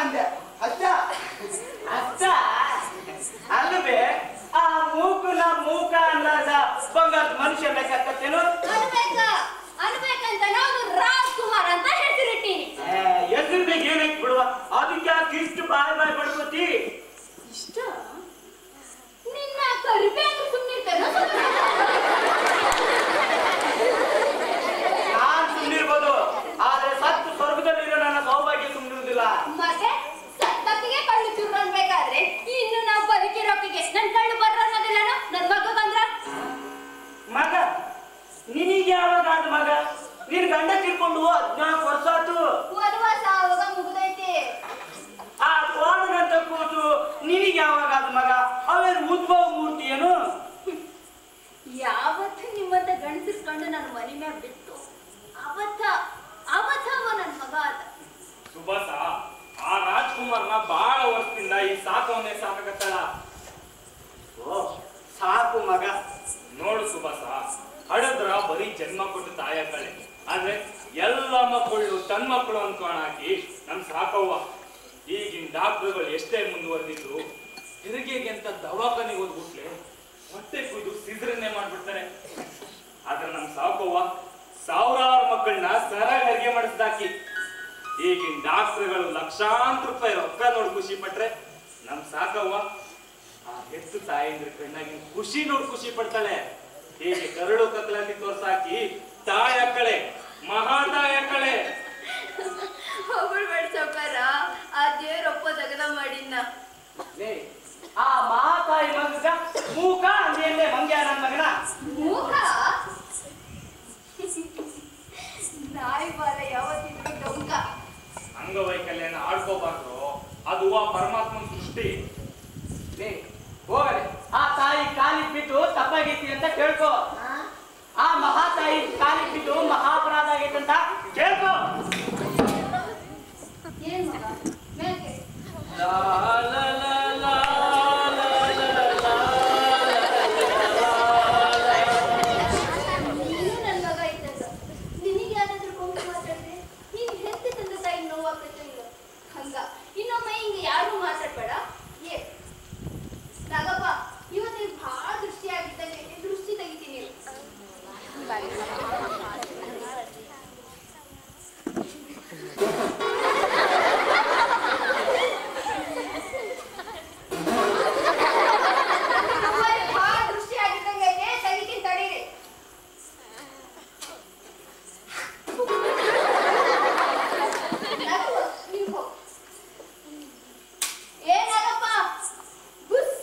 ಅಂದೆ ಅಚ್ಚ ಅಷ್ಟ ಅಲ್ಲವೇ ಆ ಮೂಕನ ಮೂಕ ಅನ್ನಾದ ಬಂಗಾರದ ಮನುಷ್ಯ ಬೇಕಾಗ್ತೇನು ಅನ್ಬೇಕಂತ ನಾನು ರಾಜ್ಕುಮಾರ್ ಅಂತ ಹೆಸರಿಟ್ಟೀನಿ. ಹೆಸರು ಬೇಕು ಏನಕ್ಕೆ ಬಿಡುವ ಅದಕ್ಕೆ ಯಾಕೆ ಇಷ್ಟು ಬಾಯ್ ಬಡ್ಕೋತಿ ಇಷ್ಟ ನಿನ್ನ ಕರಿಬೇಕು ಸುಮ್ಮನಿರ್ತೇನೆ. ನಾನ್ ಸುಮ್ಮನಿರ್ಬೋದು ಆದ್ರೆ ಸತ್ತು ಸ್ವರ್ಗದಲ್ಲಿರೋ ನನ್ನ ಸೌಭಾಗ್ಯ ಸುಮ್ಮನಿರುವುದಿಲ್ಲ. ಮತ್ತೆ ಸತ್ತಕ್ಕಿಗೆ ಕಳ್ಳು ಚೂರು ಅನ್ಬೇಕಾದ್ರೆ ಇನ್ನು ನಾವು ಬದುಕಿರೋಕಿಗೆ ನನ್ ಕಳ್ಳು ಬರ್ರ ಅನ್ನೋದಿಲ್ಲ ನನ್ ಮಗ ಬಂದ್ರ ಮಗ ನಿನಗೆ ಯಾವಾಗ ಆದ ಮಗ ನೀನ್ ಗಂಡ ತಿಳ್ಕೊಂಡು 14 ವರ್ಷ ಆತು. ವನವಾಸ ಆವಾಗ ಮುಗಿದೈತಿ. ಆ ಕೋಣನಂತ ಕೂತು ನಿನಗೆ ಯಾವಾಗ ಆದ ಮಗ ಅವೇನು ಉದ್ಭವ ಮೂರ್ತಿ ಏನು? ಯಾವತ್ತು ನಿಮ್ಮಂತ ಗಂಡಸಿರ್ಕೊಂಡು ನನ್ನ ಮನೆ ಮ್ಯಾಗ ಬಿಟ್ಟು ಅವತ್ತ ಅವ ನನ್ ಮಗ ಆದ. ಸುಭಾಸ ಆ ರಾಜ್ಕುಮಾರ್ನ ಬಾಳ ವರ್ಷದಿಂದ ಈ ಸಾಕವನ್ನೇ ಸಾಕಕತ್ತಳ. ಓ ಸಾಕು ಮಗ. ನೋಡು ಸುಭಾಸ, ಹಡದ್ರ ಬರೀ ಜನ್ಮ ಕೊಟ್ಟು ತಾಯಕ್ಕಳೆ, ಆದ್ರೆ ಎಲ್ಲ ಮಕ್ಕಳು ತನ್ನ ಮಕ್ಕಳು ಅನ್ಕೊಂಡಾಕಿ ನಮ್ ಸಾಕವ್ವ. ಈಗಿನ ಡಾಕ್ಟರ್ಗಳು ಎಷ್ಟೇ ಮುಂದುವರೆದಿದ್ರು ಹೆರಿಗೆಗೆ ಅಂತ ದವಾಖಾನೆಗೆ ಹೋದ್ಬಿಟ್ಲೆ ಹೊಟ್ಟೆ ಕುಯ್ದು ಸಿದ್ರನ್ನೇ ಮಾಡ್ಬಿಡ್ತಾರೆ. ಆದ್ರೆ ನಮ್ ಸಾಕವ್ವ ಸಾವಿರಾರು ಮಕ್ಕಳನ್ನ ಸರಾಗ ಹೆರಿಗೆ ಮಾಡಿಸ್ದಾಕಿ. ಈಗಿನ ಡಾಕ್ಟರ್ಗಳು ಲಕ್ಷಾಂತರ ರೂಪಾಯಿ ರೊಕ್ಕ ನೋಡಿ ಖುಷಿ ಪಟ್ರೆ ನಮ್ ಸಾಕವ್ವ ಆ ಹೆತ್ತು ತಾಯಿಂದ್ರ ಕಣ್ಣಾಗಿ ಖುಷಿ ನೋಡಿ ಖುಷಿ ಪಡ್ತಾಳೆ. ಹೀಗೆ ಕರಡು ಕತ್ತಲಲ್ಲಿ ತೋರ್ಸಾಕಿ ತಾಯಕ್ಕಳೆ, ಮಹಾ ತಾಯಕ್ಕಳೆ. ಹೊಗಳ್ಬೇಡ ಸೌಕಾರ, ಆ ದೇವ್ರಪ್ಪ ತಗದ ಮಾಡಿದ್ನ. ಆ ಮಹಾತಾಯಿ ಮಗ ಮೂಕ ಅಂದೇನೆ ಮಂಗ್ಯ ನನ್ನ ಮಗನ ಮೂಕ ನಾಯಿ ಬಾಲ ಯಾವತ್ತಿದ್ರು ಡೊಂಕ. ಅಂಗವೈಕಲ್ಯನ ಆಡ್ಕೋಬಾರ್ದು, ಅದು ಆ ಪರಮಾತ್ಮನ ಸೃಷ್ಟಿ. ಹೋಗಲಿ ಆ ತಾಯಿ ಕಾಲಿಗೆ ಬಿದ್ದು ತಪ್ಪಾಗೈತಿ ಅಂತ ಕೇಳ್ಕೊ. ಆ ಮಹಾತಾಯಿ ಕಾಲಿಗೆ ಬಿದ್ದು ಮಹಾಪರಾಧ ಆಗೈತೆ ಅಂತ ಕೇಳ್ಕೊ. ಏನ್ ಮಗ ಮೇಲ್ಕೆ ಲಾ ಲಾ ಲಾ ಲಾ ನೀನು ನನ್ ಮಗ ಇದ್ದಂಗ ನಿನಗೆ ಯಾರಾದ್ರೂ ಕೊಂಕು ಮಾತಾಡಿದ್ರೆ ನೀನ್ ಹೆತ್ತಿ ತಂದೆ ತಾಯಿ ನೋವಾಗ್ತೈತೆ ಇಲ್ಲ ಹಂಗ ಇನ್ನೊಮ್ಮೆ ಹಿಂಗೆ ಯಾರು ಮಾತಾಡ್ಬೇಡ. ಏ ನಾಗಪ್ಪ ಇವತ್ತು ನೀನು ಬಹಳ ದೃಷ್ಟಿ ಆಗಿದ್ದಂಗೆ ದೃಷ್ಟಿ ತೆಗಿತೀನಿ. ಬಹಳ ದೃಷ್ಟಿ ಆಗಿದ್ದಂಗೆ ತೆಗಿತೀನಿ ತಡೀರಿ. ಏನಾಗಪ್ಪ ಬುಸ್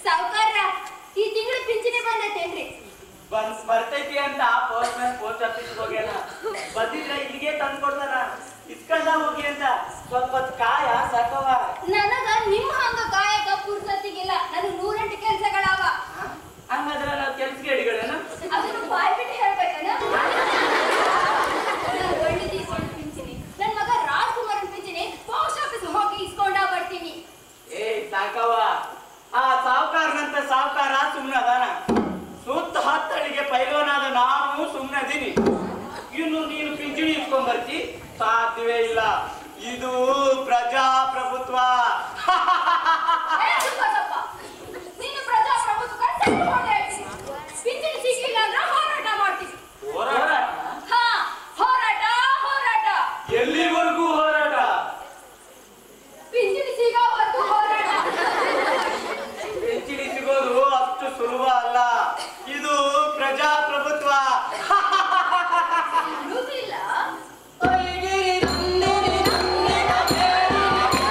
ಸಾವುಕಾರ ಈ ತಿಂಗಳು ಪಿಂಚಣಿ ಬಂದೈತೇನ್ರಿ? ಬರ್ತೈತಿ ಅಂತ ಪೋಸ್ಟ್ ಮ್ಯಾನ್ ಪೋಸ್ಟ್ ಆಫೀಸ್ ಹೋಗ್ಯಾನ. ಬಂದಿದ್ರೆ ಇಲ್ಲಿಗೆ ತಂದು ಕೊಡ್ತಾನ. ಇಸ್ಕೊಂಡ ಹೋಗಿ ಅಂತ ಸ್ವಲ್ಪ ಕಾಯ ಸಾಕವ. ನನಗ ನಿಮ್ಮ ಹಂಗ ಕಾಯಕ ಪುರ್ಸತ್ತಿಗಿಲ್ಲ. ನನಗೆ 108 ಕೆಲಸಗಳವ. ಹಂಗಾದ್ರೆ ನಾವು ಕೆಲ್ಸಕ್ಕೆ ಹಿಡಿಗಳೇನು? ಅದನ್ನು ಬಾಯ್ ಬಿಟ್ಟು ಹೇಳ್ಬೇಕೇನ? ನನ್ನ ಗಂಡದಿ ಇಸ್ಕೊಂಡ ಪಿಂಚಣಿ, ನನ್ನ ಮಗ ರಾಜ್ಕುಮಾರನ್ ಪಿಂಚಣಿ ಪೋಸ್ಟ್ ಆಫೀಸ್ ಹೋಗಿ ಇಸ್ಕೊಂಡ ಬರ್ತೀನಿ. ಏ ಸಾಕವ, ಆ ಸಾವುಕಾರನಂತ ಸಾವುಕಾರ ಸುಮ್ಮನೆ ಅದಾನ. ಸುತ್ತ ಹತ್ತಳಿಗೆ ಪೈಲೋನಾದ ನಾನು ಸುಮ್ಮನೆ ಅದೀನಿ. ಇನ್ನು ನೀನು ಪಿಂಚಣಿ ಇಸ್ಕೊಂಡ್ ಬರ್ತಿ? ಸಾಧ್ಯವೇ ಇಲ್ಲ. ಇದು ಪ್ರಜಾಪ್ರಭುತ್ವ. ಏ ಸುಬ್ಬಸಪ್ಪ, ನೀನು ಪ್ರಜಾಪ್ರಭುತ್ವ ಸೆಟ್ಕೊಂಡು ಹೇಳ್ತೀನಿ. ಪಿಂಚಣಿ ಸಿಗ್ಲಿಲ್ಲ ಅಂದ್ರೆ ಹೋರಾಟ ಮಾಡ್ತೀನಿ. ಹೋರಾಟ? ಹಾ, ಹೋರಾಟ ಹೋರಾಟ. ಎಲ್ಲಿವರೆಗೂ ಹೋರಾಟ? ಪಿಂಚಣಿ ಸಿಗೋವರೆಗೂ ಹೋರಾಟ. ಪಿಂಚಣಿ ಸಿಗೋದು ಅಷ್ಟು ಸುಲಭ ಅಲ್ಲ. ಇದು ಪ್ರಜಾಪ್ರಭುತ್ವ. ಅನ್ನುವುದಿಲ್ಲ. ಒಯ್ಗಿರಿ ನಂದಿನಿ ನಂದಿನ ಬೇಡಿ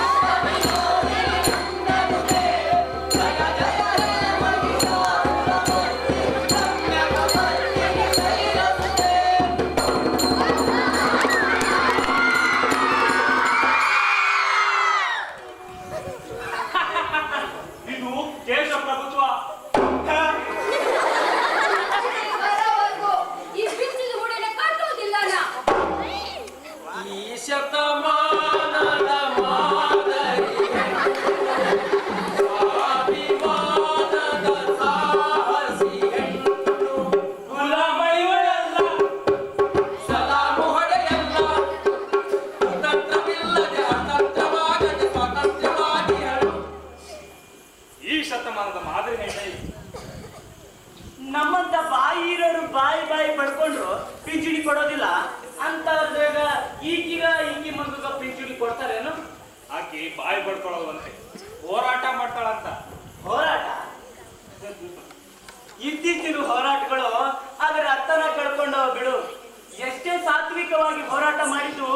ಪರವಾಗಿ ಹೋರಾಟ ಮಾಡಿದ್ದು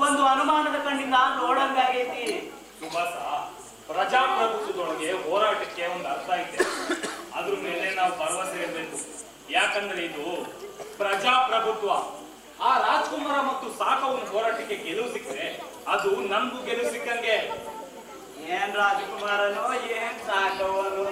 ಒಂದು ಅನುಮಾನದ ಕಣ್ಣಿಂದ ನೋಡಂಗಾಗೈತಿ. ಸುಭಾಸ, ಪ್ರಜಾಪ್ರಭುತ್ವದೊಳಗೆ ಹೋರಾಟಕ್ಕೆ ಒಂದು ಅರ್ಥ ಐತೆ. ಅದ್ರ ಮೇಲೆ ನಾವು ಭರವಸೆ ಇರಬೇಕು. ಯಾಕಂದ್ರೆ ಇದು ಪ್ರಜಾಪ್ರಭುತ್ವ. ಆ ರಾಜ್ಕುಮಾರ ಮತ್ತು ಸಾಕವನ ಹೋರಾಟಕ್ಕೆ ಗೆಲುವು ಸಿಕ್ಕರೆ ಅದು ನಮಗೂ ಗೆಲುವು ಸಿಕ್ಕಂಗೆ. ಏನ್ ರಾಜಕುಮಾರನೋ ಏನ್ ಸಾಕವನು.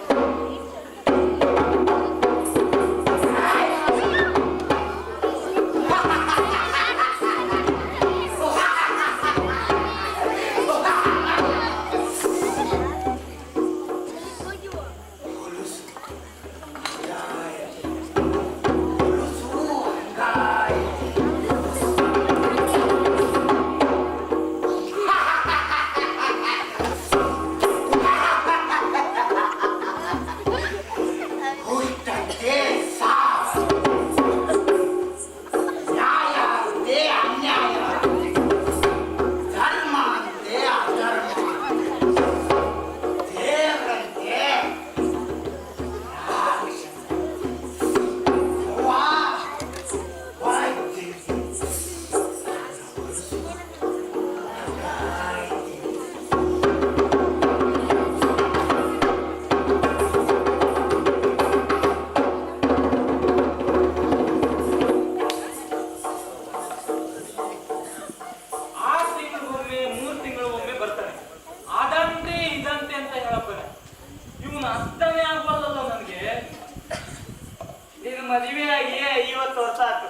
ಮದುವೆಯಾಗಿ 50 ವರ್ಷ ಆಯ್ತು.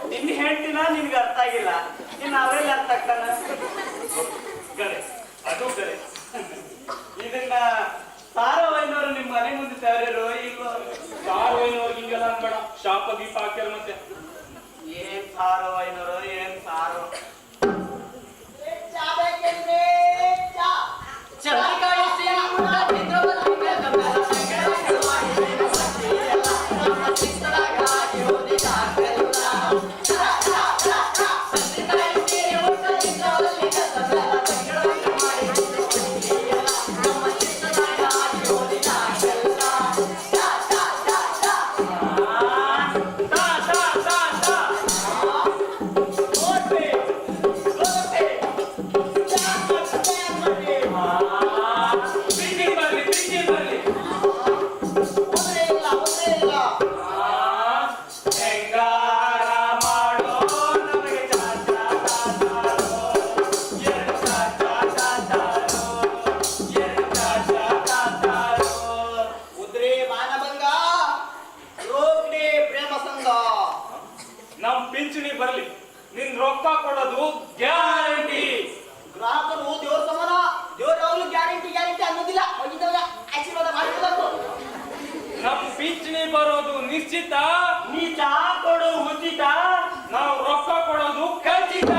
ನಿನ್ನ ಹೆಂಡತಿನ ನಿನ್ಗೆ ಅರ್ಥ ಆಗಿಲ್ಲ, ಇನ್ನು ಅವೆಲ್ಲ ಅರ್ಥ ಆಗ್ತಾನ. ಕರೆ, ಅದು ಕರೆ. ಇದನ್ನ ಸಾರವೈನವರು ನಿಮ್ಮ ಮನೆ ಮುಂದೆ ತಯಾರಿರೋ ಇಲ್ವೋ? ಸಾರವೈನವ್ರಿಗೆ ಹಿಂಗೆಲ್ಲ ಅನ್ಬೇಡ, ಶಾಪ ಗೀಪ ಹಾಕ್ಯಾರ ಮತ್ತೆ. ಏನ್ ಸಾರವೈನವರು, ಏನ್ ಸಾರು. ನಮ್ ಪಿಂಚಣಿ ಬರ್ಲಿ, ನಿನ್ ರೊಕ್ಕ ಕೊಡೋದು ಗ್ಯಾರಂಟಿ. ಗ್ರಾಹಕರು ದೇವ್ರ ಸಮಾನ, ದೇವ್ರ ಯಾವಾಗಲೂ ಗ್ಯಾರಂಟಿ ಗ್ಯಾರಂಟಿ ಅನ್ನೋದಿಲ್ಲ. ಹೋಗಿದ್ದಾಗ ಆಶೀರ್ವಾದ ಮಾಡಿರ್ಬೇಕು. ನಮ್ ಪಿಂಚಣಿ ಬರೋದು ನಿಶ್ಚಿತ, ನೀ ಚಾ ಕೊಡು ಉಚಿತ, ನಾವು ರೊಕ್ಕ ಕೊಡೋದು ಖಚಿತ.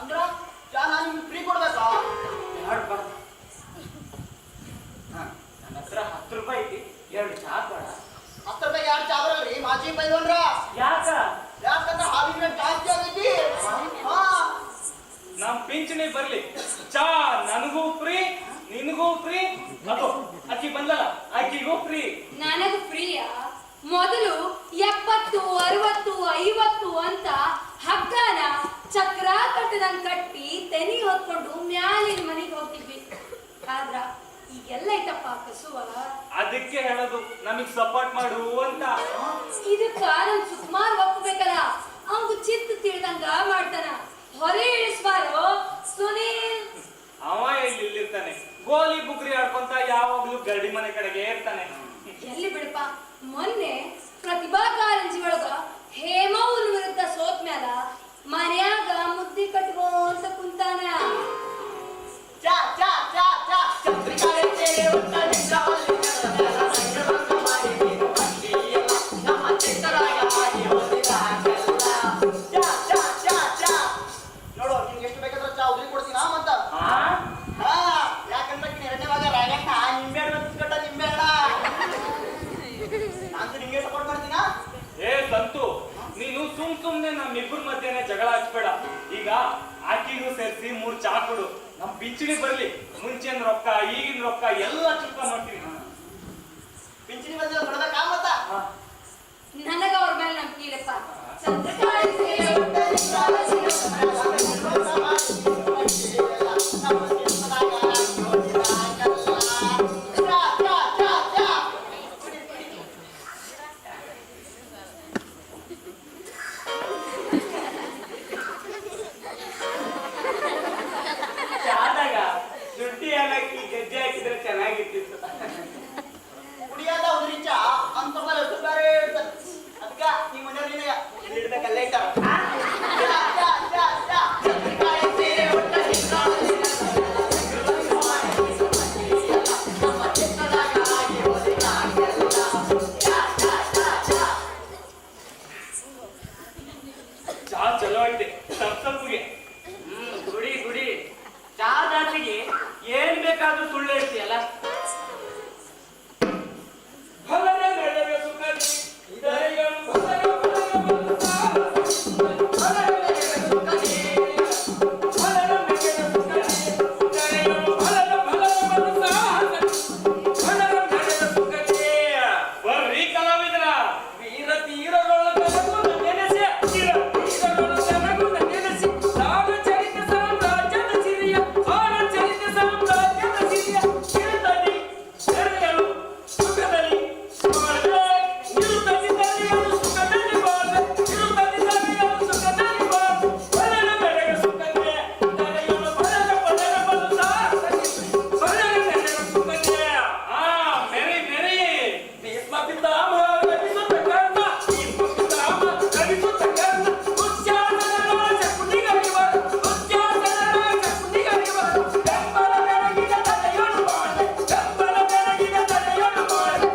ಅಂದ್ರ ಚಾ ನಾನು ನಿಮ್ಗೆ ಫ್ರೀ ಕೊಡ್ಬೇಕಾ? ನನ್ನ ಹತ್ರ 10 ರೂಪಾಯಿ ಐತಿ, 2 ಚಾ ಕೊಡ. 10 ರೂಪಾಯಿ 2 ಚಾ ಬರಲ್ರಿ ಮಾಜಿ ಬೈವನ್ರ. ಯಾಕ? ಯಾಕಂದ್ರೆ ಹಾವಿನ ಜಾಸ್ತಿ ಆಗೈತಿ. ಹಾ, ನಮ್ ಪಿಂಚಣಿ ಬರ್ಲಿ, ಚಾ ನನಗೂ ಫ್ರೀ, ನಿನಗೂ ಫ್ರೀ. ಅದು ಅಕ್ಕಿ ಬಂದಲ್ಲ, ಅಕ್ಕಿಗೂ ಫ್ರೀ. ನನಗೂ ಫ್ರೀಯಾ? ಮೊದಲು 70, 60, 50 ಅಂತ ಹಗ್ಗನ ಚಕ್ರ ಕಟ್ಟದಂಗ್ ಕಟ್ಟಿ ತೆನಿ ಹೊತ್ಕೊಂಡು ಮ್ಯಾಲಿನ ಮನೆಗೆ ಹೋಗ್ತಿದ್ವಿ. ಆದ್ರ ಈಗೆಲ್ಲ ಐತಪ್ಪ ಕಸುವ. ಅದಕ್ಕೆ ಹೇಳೋದು ನಮಗ್ ಸಪೋರ್ಟ್ ಮಾಡು ಅಂತ. ಇದಕ್ಕ ನಮ್ ಸುಕುಮಾರ್ ಒಪ್ಪಬೇಕಲ್ಲ, ಅವಂಗ ಚಿತ್ತ ತಿಳಿದಂಗ ಮಾಡ್ತಾನ. ಹೊರೆ ಇಳಿಸ್ಬಾರೋ ಸುನೀಲ್. ಅವ ಇಲ್ಲಿರ್ತಾನೆ, ಗೋಲಿ ಬುಗ್ರಿ ಆಡ್ಕೊಂತ ಯಾವಾಗ್ಲೂ ಗರಡಿ ಮನೆ ಕಡೆಗೆ ಇರ್ತಾನೆ. ಎಲ್ಲಿ ಬಿಡಪ್ಪ, ಮೊನ್ನೆ ಪ್ರತಿಭಾ ಕಾರಂಜಿ ಒಳಗ ಹೇಮವ್ವನ ವಿರುದ್ಧ ಸೋತ್ ಮ್ಯಾಲ ಮನ್ಯಾಗ ಮುದ್ದಿ ಕಟ್ಕೊಂತ ಕುಂತಾನ. ಚಾ ಚಾ ಚಾ ಚಾ ಚಂದ್ರಿಕಾಳೆ ತೇರೆ ಉತ್ತ ನಿಂದ್ರವಲ್ಲಿ ಕರದಲ ಸಂಗಮಂಗ ಮಾಡಿ ನೀನು ಬಂದಿಯಲ್ಲ ನಮ್ಮ ಚಿತ್ತರಾಗ ಆಗಿ ಹೋದಿದ ಹಾಗೆಲ್ಲ. ಚಾ ಚಾ ಚಾ ಚಾ ನೋಡು, ನಿಮ್ಗೆ ಎಷ್ಟು ಬೇಕಾದ್ರೂ ಚಾ ಉದ್ರಿ ಕೊಡ್ತೀನಾ ಮತ್ತ? ಹಾ, ಯಾಕಂದ್ರೆ ಎರಡನೇವಾಗ ರಾಗಣ್ಣ ನಿಂಬೆ ಹಣ್ಣು ಬಿಸ್ಕಟ್ಟ ನಿಂಬೆ ಹಣ್ಣ ನಾನು ನಿಮ್ಗೆ ಸಪೋರ್ಟ್ ಮಾಡ್ತೀನಾ? ಏ ಸಂತು, ನೀನು ಸುಮ್ನೆ ನಮ್ಮಿಬ್ಬರ ಮಧ್ಯೆನೆ ಜಗಳ ಹಚ್ಬೇಡ. ಈಗ ಆಕಿಗೂ ಸೇರಿಸಿ 3 ಚಾ ಕೊಡು. ನಮ್ ಪಿಂಚಣಿ ಬರ್ಲಿ, ಮುಂಚಿನ ರೊಕ್ಕ ಈಗಿನ ರೊಕ್ಕ ಎಲ್ಲ ಚುಕ್ತ ಮಾಡ್ತೀವಿ. ಪಿಂಚಣಿ ಬಂದ ಕೊಡ್ಬೇಕಾ ಮತ್ತ? ನನಗ ಅವ್ರ ಮೇಲೆ ನಂಬಿಕೆ ಇಲ್ಲಪ್ಪ. ಚಂದ್ರಕಾಂತ್ ಸೀರೆ ಉಟ್ಟ ಚಾದಾಗ ಶುಂಠಿ ಏಲಕ್ಕಿ ಗಜ್ಜೆ ಹಾಕಿದ್ರೆ ಚೆನ್ನಾಗಿರ್ತಿತ್ತು. ಕುಡಿಯಾದ ಉದ್ರಿ ಚಾ ಅಂತ ಮೇಲೆ ಸುಧಾರೆ ಇರ್ತದೆ. ಅದಕ್ಕ ನಿಮ್ಮ ಮನೆಯವ್ರು ನಿನಗ ಇಡ್ಬೇಕಲ್ಲ ಇಟ್ಟಾರ. ಚಾ ಚಾ ಚಾ ಚಾ ಚಂದ್ರಕಾಂತ್ ಸೀರೆ ಉಟ್ಟ ಚಿತ್ರಾವಳಿ ನಮ್ಮ ಚಿತ್ರದಾಗ ಆಗಿ ಹೋದಿಲ್ಲ ಹಂಗೆಲ್ಲ. ಚಾ ಚಾ ಚಾ ಚಾ ಚಾ ಚಲೋ ಐತೆ ತಪ್ಪಿಗೆ. ಗುಡಿ ಗುಡಿ ಚಾ ಜಾತಿಗೆ ಏನ್ ಬೇಕಾದ್ರೂ ಸುಳ್ಳು ಹೇಳ್ತೀಯಲ್ಲ. ಫಲನ ನಡೆವೆ ಸುಖದಿ ಇದರೆಗಳು ಫಲನ ಬರ್ರಿ ಕಲಾವಿದರ ವೀರ ತೀರರೊಳಗನಗೂ ನೆನೆಸಿ ತೀರ ತೀರರೊಳಗನಗೂ ನೆನೆಸಿ ಸಾಗ ಚರಿತ ಸಾಮ್ರಾಜ್ಯದ ಸಿರಿಯ ಸಾಗ ಚರಿತ ಸಾಮ್ರಾಜ್ಯದ ಸಿರಿಯ ಕಿರುತಡಿ ನೆರೆಯಲು ಸುಖದಲ್ಲಿ ಬಾಳ್ವೆ ನಿರುತಡಿ ನೆರೆಯಲು ಸುಖದಲ್ಲಿ ಬಾಳ್ವೆ ನಿರುತಡಿ ನೆರೆಯಲು ಸುಖದಲ್ಲಿ ಬಾಳ್ವೆ ಫಲನ ನಡೆಗೆ ಸುಖಕ್ಕೆ ನಡೆಯಲು ಫಲನ ಫಲನ ಬಲು ಫಲನ ನಡೆಗೆ ಸುಖಕ್ಕೆ. ಮೆರಿ ಮೆರಿ ಭೀಷ್ಮ ಪಿತಾಮಹ ರವಿಸುತ್ತ ಕರ್ಣ ಭೀಷ್ಮ ಪಿತಾಮಹ ರವಿಸುತ್ತ ಕರ್ಣ ದುಶ್ಯಾಸನ ರಾಜ ಕುಟಿಗರಿವರು ದುಶ್ಯಾಸನ ರಾಜ ಕುಟಿಗರಿವರು ಬೆಂಬಲ ಬೆಳಗಿದ ತಲೆಯೊಳು ಬಾಳ್ವೆ ಬೆಂಬಲ ಬೆಳಗಿದ ತಲೆಯೊಳು ಬಾಳ್ವೆ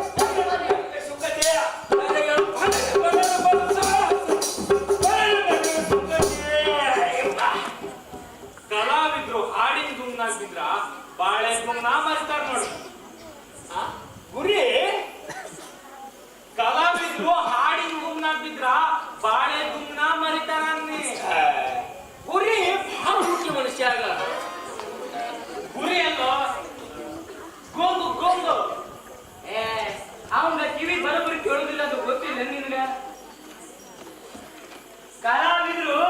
ನಡೆಯಲು ಸುಖತೆಯ ನಡೆಯಲು ಫಲನ ಫಲನ ಬಲು ಫಲನ ನಡೆಗೆ ಸುಖತೆ. ಕಲಾವಿದ್ರು ಹಾಡಿನ ಗುಮ್ನಾಗ್ಬಿದ್ರ ಬಾಳೆ ಗುಮ್ನ ಮರಿತಾರ ನೋಡಿ. ಗುರಿ ಕಲಾವಿದ್ರು ಹಾಡಿನ ಗುಮ್ನಾಗ್ಬಿದ್ರ ಬಾಳೆ ಗುಮ್ನ ಮರಿತಾರ ಅನ್ನಿ. ಗುರಿ ಬಹಳ ಮುಖ್ಯ ಮನುಷ್ಯಾಗ. ಗುರಿ ಅಲ್ಲೋ ಗೊಂದು ಗೊಂದು ಅವಂಗ ಕಿವಿ ಬರೋಬ್ಬರಿ ಕೇಳುದಿಲ್ಲ ಅದು ಗೊತ್ತಿಲ್ಲ ನಿನ್ಗ. ಕಲಾವಿದ್ರು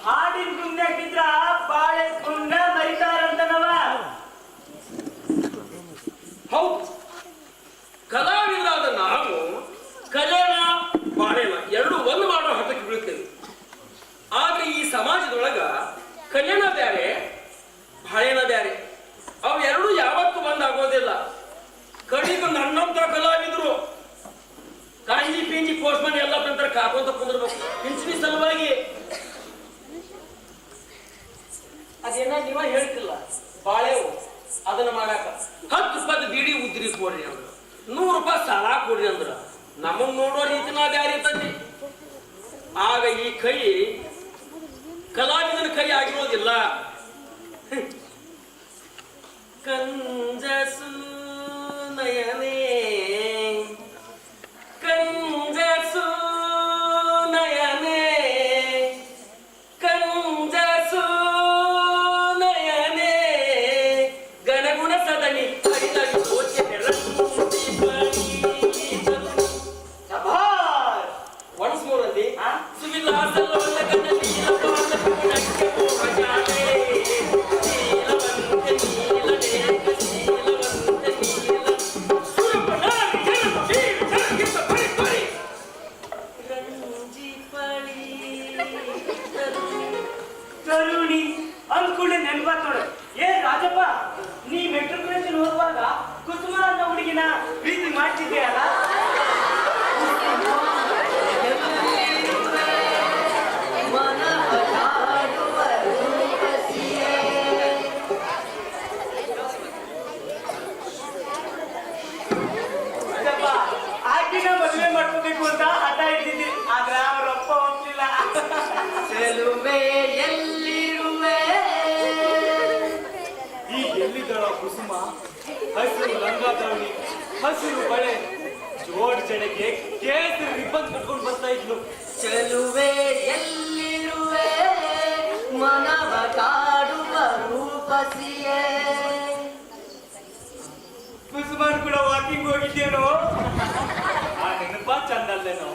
ಹಾಡಿನ ಗುಂಡೆ ಹಾಕಿದ್ರ ಬಾಳೆ ಗುಂಡ ಮರಿತಾರಂತನವ. ಹೌದು, ಕಲಾವಿದರಾದ ನಾವು ಕಲೆನ ಬಾಳೆನ ಎರಡು ಒಂದು ಮಾಡೋ ಹಠಕ್ಕೆ ಬೀಳ್ತೇವೆ. ಆದ್ರೆ ಈ ಸಮಾಜದೊಳಗ ಕಲೆನ ಬ್ಯಾರೆ ಬಾಳೆನ ಬ್ಯಾರೆ, ಅವು ಎರಡು ಯಾವತ್ತೂ ಒಂದಾಗೋದಿಲ್ಲ. ಕಡಿಗೆ ನನ್ನಂತ ಕಲಾವಿದರು ಕಾಂಜಿ ಪಿಂಜಿ ಪೋಸ್ಟ್ಮನ್ ಎಲ್ಲ ಬಂದ್ರೆ ಕಾಕೊಂತ ಕುಂದಿರ್ಬೇಕು ಪಿಂಚಣಿ ಸಲುವಾಗಿ. ಅದೇನ ನೀವ ಹೇಳ್ತಿಲ್ಲ ಬಾಳೆವು ಅದನ್ನ ಮಾಡಾಕ 10 ರೂಪಾಯಿ ಬೀಡಿ ಉದ್ರಿ ಕೊಡ್ರಿ ಅಂದ್ರ, 100 ರೂಪಾಯಿ ಸಾಲ ಕೊಡ್ರಿ ಅಂದ್ರ ನಮಗ್ ನೋಡೋ ರೀತಿನ ಬ್ಯಾರೆ ಇರ್ತೈತಿ. ಆಗ ಈ ಕೈ ಕಲಾವಿದನ ಕೈ ಆಗಿರೋದಿಲ್ಲ. ಕಂಜಸು ನಯನೇ ಕಂಜಸು ನಯನೇ ಕಂಜಸು ನಯನೇ ಗಣಗುಣ ಸದನಿ ಹರಿದಡಿ ಸೋಚೆ ಬೆರಳುಂಟಿ ಬಳಿ. ಶಭಾಷ್. ಒನ್ಸ್ ಮೋರ್ ಅಲ್ಲಿ ಹಾ? ಸುವಿಲಾಸಲ್ಲವಲ್ಲ ಗಣ ನೀಲಪಾದ ಗುಣಕ್ಕೆ ಮೋಹಜಾಲೆ ನೀಲವಂತೆ ನೀಲನೇಕ ನೀಲವಂತೆ ನೀಲ ಸುರಪನಾಗಿ ಜನಮ ಬೀರು ಜನಗಿಂತ ಬರಿ ಬರಿ ರಂಜಿ ಪಳಿ ತರುಣಿ ಅಂದ್ಕೊಂಡೆ ನೆನ್ಪಾತ್ ನೋಡು. ರಾಜಪ್ಪ, ನೀ ಮೆಟ್ರಿಕುಲೇಷನ್ ಓದುವಾಗ ಕುಸುಮ ಅನ್ನೋ ಹುಡುಗಿನ ಪ್ರೀತಿ ಮಾಡ್ತಿದ್ದೀಯಲ್ಲ? ರಾಜಪ್ಪ, ಆಕಿನ ಮದುವೆ ಮಾಡ್ಕೋಬೇಕು ಅಂತ ಹಠ ಇಟ್ಟಿದ್ರಿ, ಆದ್ರೆ ಅವರಪ್ಪ ಒಪ್ಲಿಲ್ಲ. ಚೆಲುವೆ ಎಲ್ಲಿರುವೆ? ಈಗ ಎಲ್ಲಿದ್ದಾಳ ಕುಸುಮ? ಹಸಿರು ಲಂಗಾದಾವಣಿ, ಹಸಿರು ಬಳೆ, ಜೋಡ್ ಜಡೆಗೆ ಕೇಸರಿ ರಿಬ್ಬನ್ ಕಟ್ಕೊಂಡು ಬರ್ತಾ ಇದ್ಲು. ಚೆಲುವೆ ಎಲ್ಲಿರುವೆ ಮನವ ಕಾಡುವ ರೂಪಸಿಯೇ. ಕುಸುಮಾನ್ ಕೂಡ ವಾಕಿಂಗ್ ಹೋಗಿದ್ದೇನೋ ಆ ನೆನಪ ಚಂದ ಅಲ್ಲೇನೋ.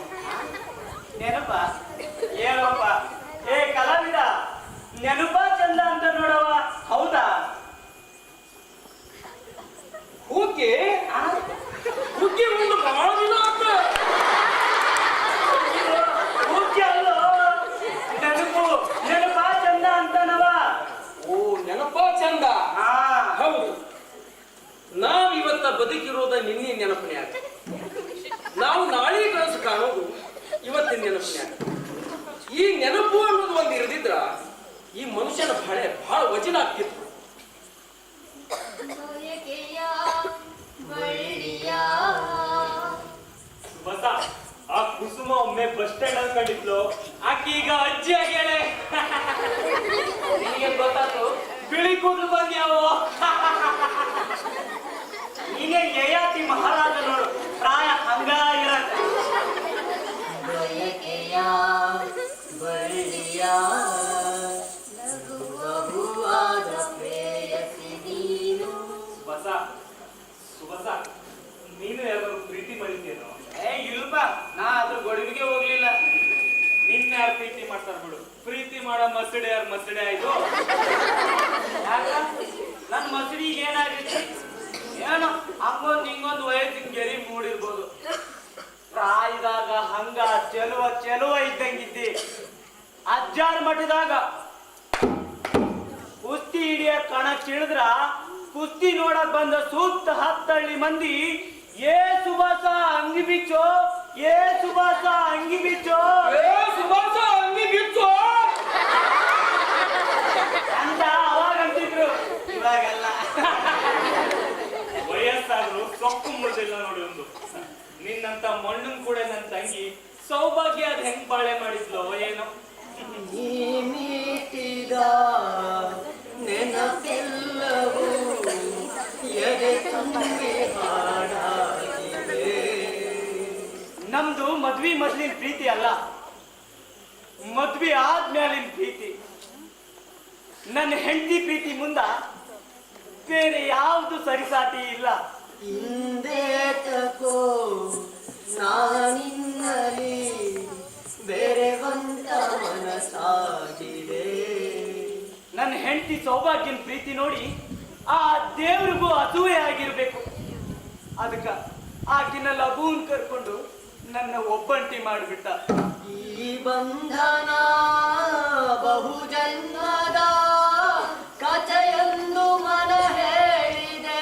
ನೆನಪ ಏನಪ್ಪ ಏ ಕಲಾವಿದ ನೆನಪ ಚಂದ ಅಂತ ನೋಡವ ಹೌದಾ ಹೂಕಿ ಹೂಕಿ ಮುಂದೆ ಬಹಳ ದಿನ ಆತ ಮುಖ್ಯ ಅಲ್ಲೋ ನೆನಪು ನೆನಪ ಚಂದ ಅಂತನವ ಓ ನೆನಪ ಚಂದ ಹಾ ಹೌದು ನಾವ್ ಇವತ್ತ ಬದುಕಿರೋದ ನಿನ್ನೆ ನೆನಪನ್ಯಾಗ ನಾವು ನಾಳೆ ಕನಸು ಕಾಣೋದು ಇವತ್ತಿನ ನೆನಪನ್ಯಾಗ ಈ ನೆನಪು ಅನ್ನೋದು ಒಂದು ಇರದಿದ್ರ ಈ ಮನುಷ್ಯನ ಬಹಳ ವಜನ ಆಗ್ತಿತ್ತು ಬಯಕೆಯ ಬಳ್ಳಿಯ ಬಸ ಆ ಕುಸುಮ ಒಮ್ಮೆ ಬಸ್ ಸ್ಟ್ಯಾಂಡ್ ಅಲ್ಲಿ ಕಂಡಿದ್ಲು ಆಕಿ ಈಗ ಅಜ್ಜಿ ಆಗ್ಯಾಳೆ ನಿನಗೆ ಗೊತ್ತಾತು ಬಿಳಿ ಕೂದಲು ಬಂದ್ಯಾವು ನೀನೇ ಯಯಾತಿ ಮಹಾರಾಜ ನೋಡು ಪ್ರಾಯ ಹಂಗ ಇರತ್ತೆ ಬಯಕೆಯ ಬಳ್ಳಿಯ ನಗುವಾದ ಪ್ರೇಯಸಿ ನೀನು ಬಸ ಸುಬಸ ನೀನು ಯಾರು ಪ್ರೀತಿ ಮಾಡಿದ್ದೇನೋ ಏ ಇಲ್ಪ ನಾ ಅದ್ರ ಗೊಡವಿಗೆ ಹೋಗ್ಲಿಲ್ಲ ನಿನ್ನ ಯಾರು ಪ್ರೀತಿ ಮಾಡ್ತಾರ ಬಿಡು ಪ್ರೀತಿ ಮಾಡೋ ಮಸಡೆ ಯಾರು ಮಸಡೆ ಆಯ್ತು ಯಾಕ ನನ್ ಮಸಡಿಗೆ ಏನಾಗೈತಿ ಏನೋ ಹಂಗೊಂದು ಹಿಂಗೊಂದು ವಯಸ್ಸಿನ ಗೆರಿ ಮೂಡಿರ್ಬೋದು ಪ್ರಾಯದಾಗ ಹಂಗ ಚೆಲುವ ಇದ್ದಂಗಿದ್ದಿ ಅಜ್ಜಾರ್ ಮಠದಾಗ ಕುಸ್ತಿ ಹಿಡಿಯ ಕಣ ಚಿಳಿದ್ರ ಕುಸ್ತಿ ನೋಡಕ್ ಬಂದ ಸುತ್ತ ಹತ್ತಳ್ಳಿ ಮಂದಿ ಏ ಸುಭಾಸ ಅಂಗಿ ಬಿಚ್ಚೋ ಏ ಸುಭಾಸ ಅಂಗಿ ಬಿಚ್ಚೋ ಸುಭಾಸ ಅಂಗಿ ಬಿಚ್ಚು ಅಂತ ಅವಾಗ ಅಂತಿದ್ರು ಇವಾಗಲ್ಲ ವಯಸ್ಸಾದ್ರು ಸೊಕ್ಕು ಮುಳ್ದಿಲ್ಲ ನೋಡಿ ಒಂದು ನಿನ್ನಂತ ಮಣ್ಣನ್ ಕೂಡ ನನ್ನ ತಂಗಿ ಸೌಭಾಗ್ಯ ಅದ್ ಹೆಂಗ್ ಬಾಳೆ ಮಾಡಿದ್ಲು ಏನೋ ನೀ ಮೀಟಿದ ನೆನಪೆಲ್ಲವೂ ಎದೆ ತುಂಬಿ ಹಾಡಾಗಿದೆ ನಮ್ದು ಮೊದ್ಲಿನ ಪ್ರೀತಿ ಅಲ್ಲ ಮದ್ವಿ ಆದ್ಮೇಲಿನ ಪ್ರೀತಿ ನನ್ನ ಹೆಂಡತಿ ಪ್ರೀತಿ ಮುಂದ ಬೇರೆ ಯಾವ್ದು ಸರಿಸಾಟಿ ಇಲ್ಲ ಹಿಂದೇತಕೋ ನಾನಿನ್ನಲಿ ಬೇರೆವಂತ ಮನಸಾಗಿದೆ ನನ್ನ ಹೆಂಡತಿ ಸೌಭಾಗ್ಯನ ಪ್ರೀತಿ ನೋಡಿ ಆ ದೇವ್ರಿಗೂ ಅಸೂಯೆ ಆಗಿರ್ಬೇಕು ಅದಕ್ಕ ಆಕಿನ ಲಘೂನ್ ಕರ್ಕೊಂಡು ನನ್ನ ಒಬ್ಬಂಟಿ ಮಾಡಿಬಿಟ್ಟ ಈ ಬಂಧನ ಬಹುಜನ್ಮದ ಕಥೆಯನ್ನು ಮನ ಹೇಳಿದೆ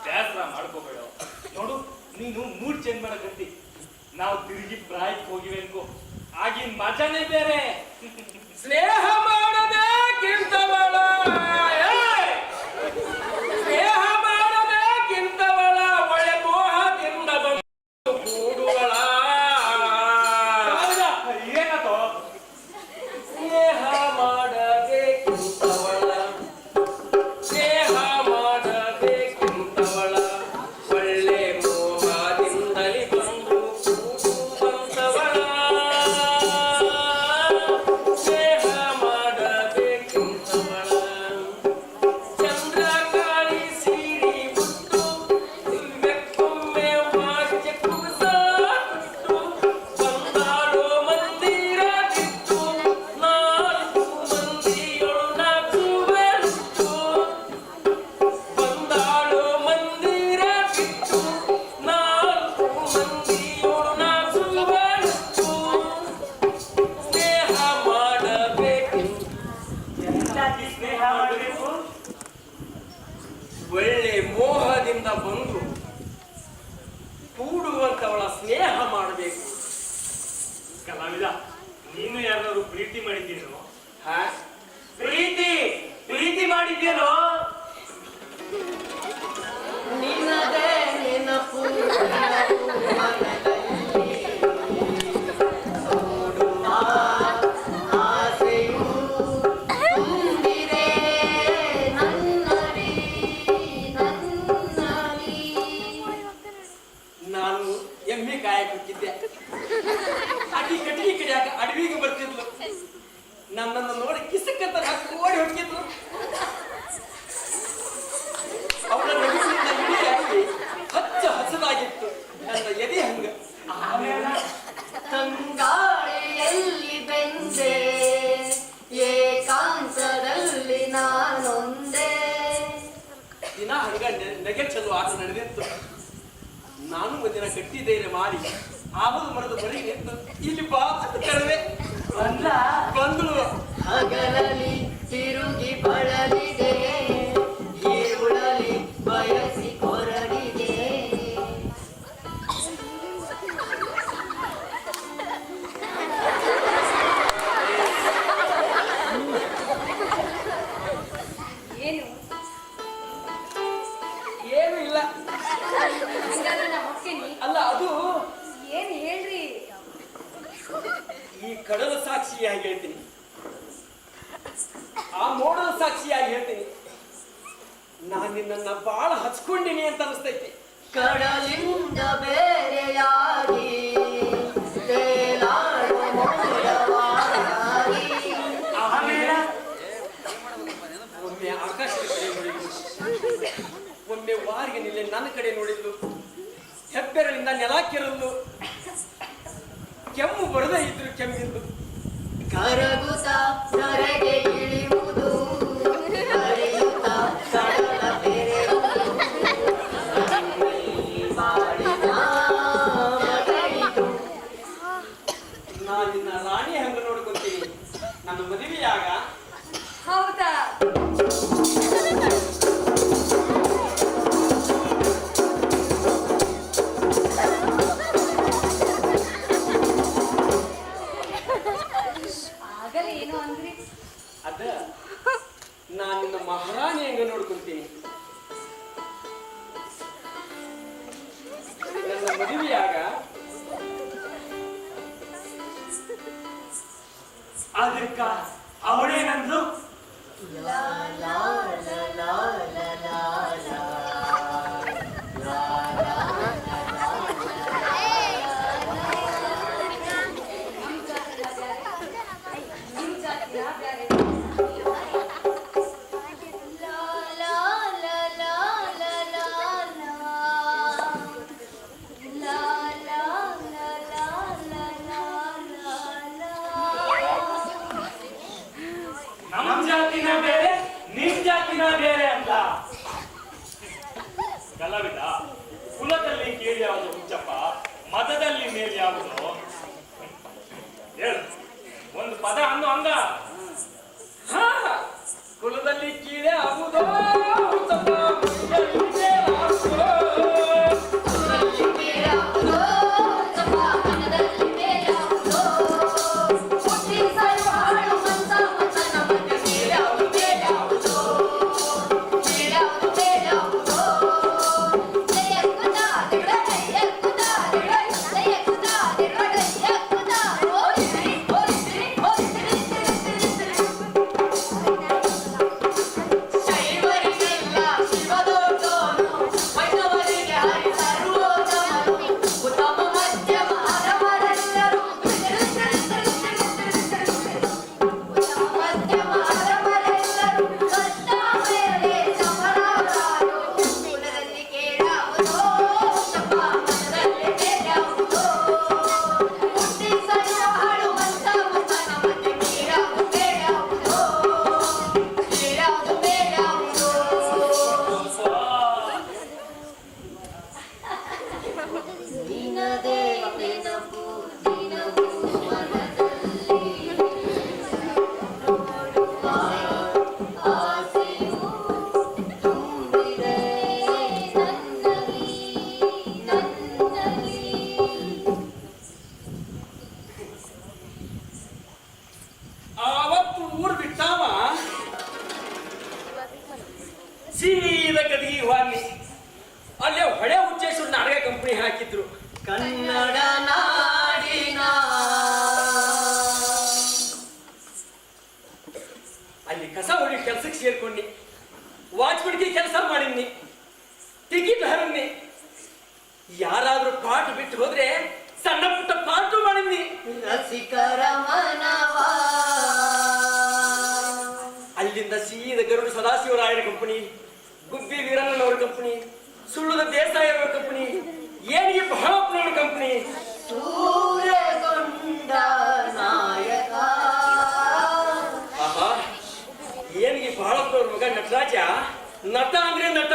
ಬೇಸರ ಮಾಡ್ಕೋಬೇಡ ನೋಡು ನೀನು ಮೂಡ್ ಚೇಂಜ್ ಮಾಡಕತ್ತಿ ನಾವು ತಿರುಗಿ ಪ್ರಾಯಕ್ಕೆ ಹೋಗಿವೆ ಅನ್ಕೋ ಆಗಿನ ಮಜಾನೇ ಬೇರೆ ಸ್ನೇಹ ಮಾಡಬೇಕಿಂತವಳ ಸ್ನೇಹ ಮಾಡಬೇಕಿಂತವಳ ಒಳ್ಳೆ ಮೋಹದಿಂದ ಬಂದು ಕೂಡುವಳ ಏನಾತೋ ಸ್ನೇಹ ಮಾಡಬೇಕಿಂತವಳ ಸ್ನೇಹ ಮಾಡಬೇಕಿಂತವಳ ಒಳ್ಳೆ ಮೋಹದಿಂದಲಿ ಬಂದು ಕೂಡುವಂತವಳ ಸ್ನೇಹ ಮಾಡಬೇಕಿಂತವಳ ಚಂದ್ರ ಕಾಳಿ ಸೀರಿ ಬಿಟ್ಟು ದಿವ್ಯಕ್ಕೊಮ್ಮೆ ವಾದ್ಯ ಕುಸ ಬಿಟ್ಟು ಬಂದಾಳೋ ಮಂದಿರ ಬಿಟ್ಟು ನಾಲ್ಕು ಮಂದಿಯೊಳು ನಾಚುವೆಷ್ಟು ಬಂದಾಳೋ ಮಂದಿರ ಬಿಟ್ಟು ನಾಲ್ಕು ಮಂದಿಯೊಳು ನಾಚುವೆಷ್ಟು ಸ್ನೇಹ ಮಾಡಬೇಕಿಂತ ಎಂತಾಕಿ ಸ್ನೇಹ ಮಾಡಬೇಕು ಒಳ್ಳೆ ಮೋಹದಿಂದ ಬಂದು ಕೂಡುವಂತವಳ ಸ್ನೇಹ ಮಾಡಬೇಕು ಕಲಾವಿದ ನೀನು ಯಾರು ಪ್ರೀತಿ ಮಾಡಿದ್ದೀನೋ ಪ್ರೀತಿ ಮಾಡಿದ್ಯೇನೋ ನಿನ್ನದೇ ನೆನಪು ಮನದಲ್ಲಿ ನೋಡುವ ಆಸೆಯು ತುಂಬಿದೆ ನನ್ನಲ್ಲಿ ನಾನು ಎಮ್ಮೆ ಕಾಯಬೇಕಿದ್ದೆ ಆಕಿ ಕಟ್ಟಿಗೆ ಕಡಿಯಾಕ ಅಡವಿಗೆ ಬರ್ತಿದ್ಲು ನನ್ನನ್ನು ನೋಡಿ ಕಿಸಕ್ಕಂತ ಹಾಕಿ ಓಡಿ ಹೋಗಿದ್ಲು ಅವಳ ನಗುವಿನಿಂದ ಇಡೀ ಅಡವಿ ಹಚ್ಚ ಹಸದಾಗಿತ್ತು ನನ್ನ ಎದೆ ಹಂಗ ಆಮೇಲೆ ತ ಆಟ ನಡೆದಿತ್ತು. ನಾನು ಒಂದಿನ ಗಟ್ಟಿ ಧೈರ್ಯ ಮಾಡಿ ಆಮದು ಮರದ ಬಳಿ ನಿಂತು ಇಲ್ಲಿ ಬಾ ಅಂತ ಕರೆದೆ. ಬಂದ್ಲು. ಹಗಲಲ್ಲಿ ತಿರುಗಿ ಬಳಲಿದೆ, ಈರುಳಲಿ ಬಯಸಿ ಕೊರಡಿದೆ. ಏನು ಏನು ಇಲ್ಲ. ಹಂಗಾದ್ರೆ ನಾ ಹೋಗ್ತೀನಿ. ಅಲ್ಲ, ಅದು ಏನ್ ಹೇಳ್ರಿ? ಈ ಕಡಲ ಸಾಕ್ಷಿಯಾಗಿ ಹೇಳ್ತೀನಿ, ಆ ಮೋಡದ ಸಾಕ್ಷಿಯಾಗಿ ಹೇಳ್ತೀನಿ. ನಾನು ನಿನ್ನನ್ನ ಬಹಳ ಹಚ್ಕೊಂಡಿನಿ ಅಂತ ಅನಿಸ್ತೈತಿ. ಕಡಲಿಂದ ಬೇರೆಯಾಗಿ ತೇಲಾಡುವ ಮೋಡವಾಗಿ. ಆಮೇಲೆ ಒಮ್ಮೆ ಆಕಾಶದ ಕಡೆ ನೋಡಿದ್ಲು, ಒಮ್ಮೆ ವಾರಿಗೆ ನಿಲ್ಲೆ ನನ್ನ ಕಡೆ ನೋಡಿದ್ಲು. ಹೆಬ್ಬೆರಳಿಂದ ನೆಲ ಕೆರಲು, ಕೆಮ್ಮು ಬರದೇ ಇದ್ರು ಕೆಮ್ಮಿದ್ದು. ಕರಗುತ್ತ ಧರೆಗೆ ಇಳಿಯುವುದು, ಕರೆಯುತ್ತ ಕಡಲ ಬೆರೆಯುವುದು. ಬಾಳಿನ ಮಗನಿದು. ನಾನು ನಿನ್ನ ರಾಣಿ ಹಂಗ ನೋಡ್ಕೊಂತೀನಿ. ನನ್ನ ಮದುವೆಯಾಗ ಹೌದಾ? ಆಗಲೇ ಏನು ಅಂದ್ರಿ? ಅದ ನಾನು ನಿನ್ನ ಮಹಾರಾಣಿ ಹಂಗ ನೋಡ್ಕೊಂತೀನಿ. ನನ್ನ ಮದುವೆಯಾಗ ಅದಕ್ಕ ಅವಳೇನಂದ್ಲು? ಲಾ ಲಾ ಲಾ ಲಾ ಲಾ ಲಾ ಲಾ. ಲಾ ಲಾ ಲಾ ಲಾ ನಿಮ್ ಜಾತಿನ ಬ್ಯಾರೆ? ಲಾ ಲಾ ಲಾ ಲಾ ಲಾ ಲಾ ಲಾ. ಲಾ ಲಾ ಲಾ ಲಾ ಲಾ ಲಾ ಲಾ ಲಾ. ನಮ್ಮ ಜಾತಿನ ಬೇರೆ, ನಿಮ್ ಜಾತಿನ ಬೇರೆ ಅಂತ. ಕಲಾವಿದ, ಕುಲದಲ್ಲಿ ಕೇಳಿ ಯಾವುದು ಹುಚ್ಚಪ್ಪ, ಮತದಲ್ಲಿ ಮೇಲೆ ಯಾವುದು? ಹೇಳು, ಒಂದು ಪದ ಅಂದು ಹಂಗ. ಹಾ, ಕುಲದಲ್ಲಿ ಕೀಳೆ ಆಗುವುದೋ ಹುಚ್ಚಪ್ಪ, ಮುಗಿಯಲ್ಲಿ ಮೇಲಾಗುವುದೋ. ಸೀದಾ ಗದಗಿ ಹೋಗಿ ಅಲ್ಲೇ ಹೊಳೆ ಹುಚ್ಚೇಶ್ವರ ನಾಟಕ ಕಂಪನಿ ಹಾಕಿದ್ರು. ಕನ್ನಡ ನಾಡಿನ ಅಲ್ಲಿ ಕಸ ಹೊಡಿ ಕೆಲ್ಸಕ್ಕೆ ಸೇರ್ಕೊಂಡಿ, ವಾಚ್ಮಡಿಗೆ ಕೆಲಸ ಮಾಡಿದ್ನಿ, ಟಿಕೆಟ್ ಹರನ್ನಿ. ಯಾರಾದ್ರೂ ಪಾಠ ಬಿಟ್ಟು ಹೋದ್ರೆ ಸಣ್ಣ ಪುಟ್ಟ ಪಾಠ ಮಾಡಿದ್ನಿ. ರಸಿಕರ ಮನವ ಅಲ್ಲಿಂದ ಸೀದಾ ಗರುಡ ಸದಾಶಿವರಾಯರ ಕಂಪನಿ, ಗುಬ್ಬಿ ವೀರಣ್ಣನವರ ಕಂಪನಿ, ಸುಳ್ಳುದ ದೇಸಾಯಿಯವರ ಕಂಪನಿ, ಏನಿಗೆ ಬಹಳಪ್ಪನವರ ಕಂಪನಿ, ಸೂರ್ಯಗೊಂಡ ನಾಯಕ. ಆಹಾ, ಏನಿಗೆ ಬಹಳಪ್ಪನವ್ರ ಮಗ ನಟರಾಜ ನಟ ಅಂದ್ರೆ ನಟ.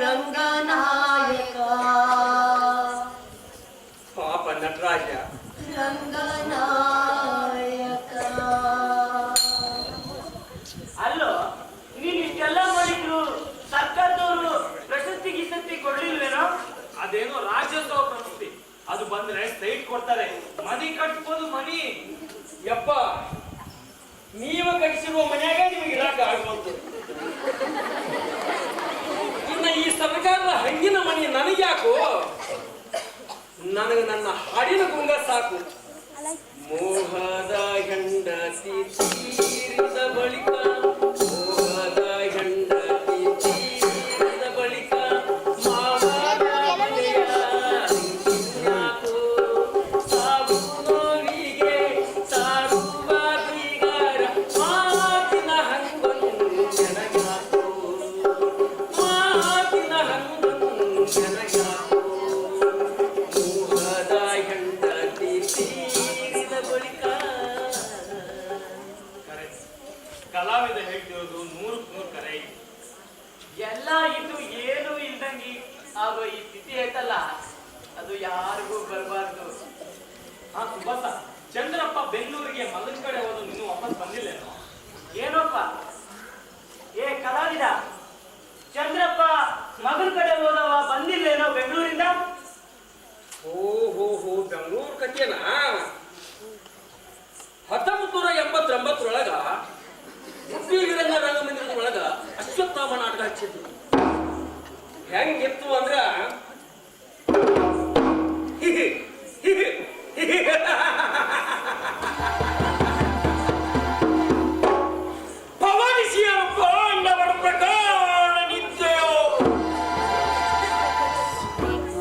ರಂಗನಾಯಕ ಪಾಪ ನಟರಾಜ. ರಂಗನಾಯಕ. ಅಲ್ಲೋ ನೀನ್ ಇಷ್ಟೆಲ್ಲ ಮಾಡಿದ್ರು ಸರ್ಕಾರದವರು ಪ್ರಶಸ್ತಿ ಗಿಸತಿ ಕೊಡ್ಲಿಲ್ವೇನೋ? ಅದೇನೋ ರಾಜ್ಯೋತ್ಸವ ಪ್ರಶಸ್ತಿ, ಅದು ಬಂದ್ರೆ ಸೈಟ್ ಕೊಡ್ತಾರೆ, ಮನಿ ಕಟ್ಬೋದು ಮನಿ. ಯಪ್ಪ, ನೀವು ಕಟ್ಟಿಸಿರುವ ಮನ್ಯಾಗ ನಿಮಗೆ ಇರಾಕ ಆಗ್ಬಂತು. ಇನ್ನ ಈ ಸರ್ಕಾರದ ಹಂಗಿನ ಮನಿ ನನಗ್ಯಾಕೋ? ನನಗೆ ನನ್ನ ಹಾಡಿನ ಗುಂಗ ಸಾಕು. ಮೋಹದ ಹೆಂಡತಿ ತೀರಿದ ಬಳಿಕ, ಮೋಹದ ಹೆಂಡತಿ ತೀರಿದ ಬಳಿಕ ಮಾವನ ಮನೆಯ ರಂಗಿನ್ಯಾಕೋ? ಸಾವು ನೋವಿಗೆ ಸಾರುವ ಬೀಗರ ಮಾತಿನ ಹಂಗೊಂದು ನನಗ್ಯಾಕೋ? ಮಾತಿನ ಹಂಗೊಂದು ನನಗ್ಯಾಕೋ? ಮೋಹದ ಹೆಂಡತಿ ತೀರಿದ ಬಳಿಕ. ಕಲಾವಿದ ಹೇಳ್ತಿರೋದು 100% ಕರೆ. ಎಲ್ಲ ಇದು ಏನು ಇಲ್ದಂಗಿ ಆಗೋ ಈ ಸ್ಥಿತಿ ಐತಲ್ಲ, ಅದು ಯಾರಿಗೂ ಬರಬಾರ್ದು. ಹಾ ಸುಭಾಸ, ಚಂದ್ರಪ್ಪ ಬೆಂಗಳೂರಿಗೆ ಮಗನ ಕಡೆ ಹೋದು ಇನ್ನೂ ವಾಪಸ್ ಬಂದಿಲ್ಲೇನೋ? ಏನಪ್ಪ ಏ ಕಲಾವಿದ, ಚಂದ್ರಪ್ಪ ಮಗನ ಕಡೆ ಹೋದವ ಬಂದಿಲ್ಲೇನೋ ಬೆಂಗಳೂರಿಂದ? ಓಹೋ ಬೆಂಗಳೂರು ಕಥೆನಾ? 1989 ಹುಟ್ಟಿಗಿರಂಗ ರಂಗಮಂದಿರದ ಒಳಗ ಅಶ್ವತ್ಥಾಮ ನಾಟಕ ಹಚ್ಚಿದ್ರು. ಹೆಂಗಿತ್ತು ಅಂದ್ರ ಪವನಿಸಿಯ ಪಾಂಡವರ ಪ್ರಕಾಶ ನಿತ್ಯೋ.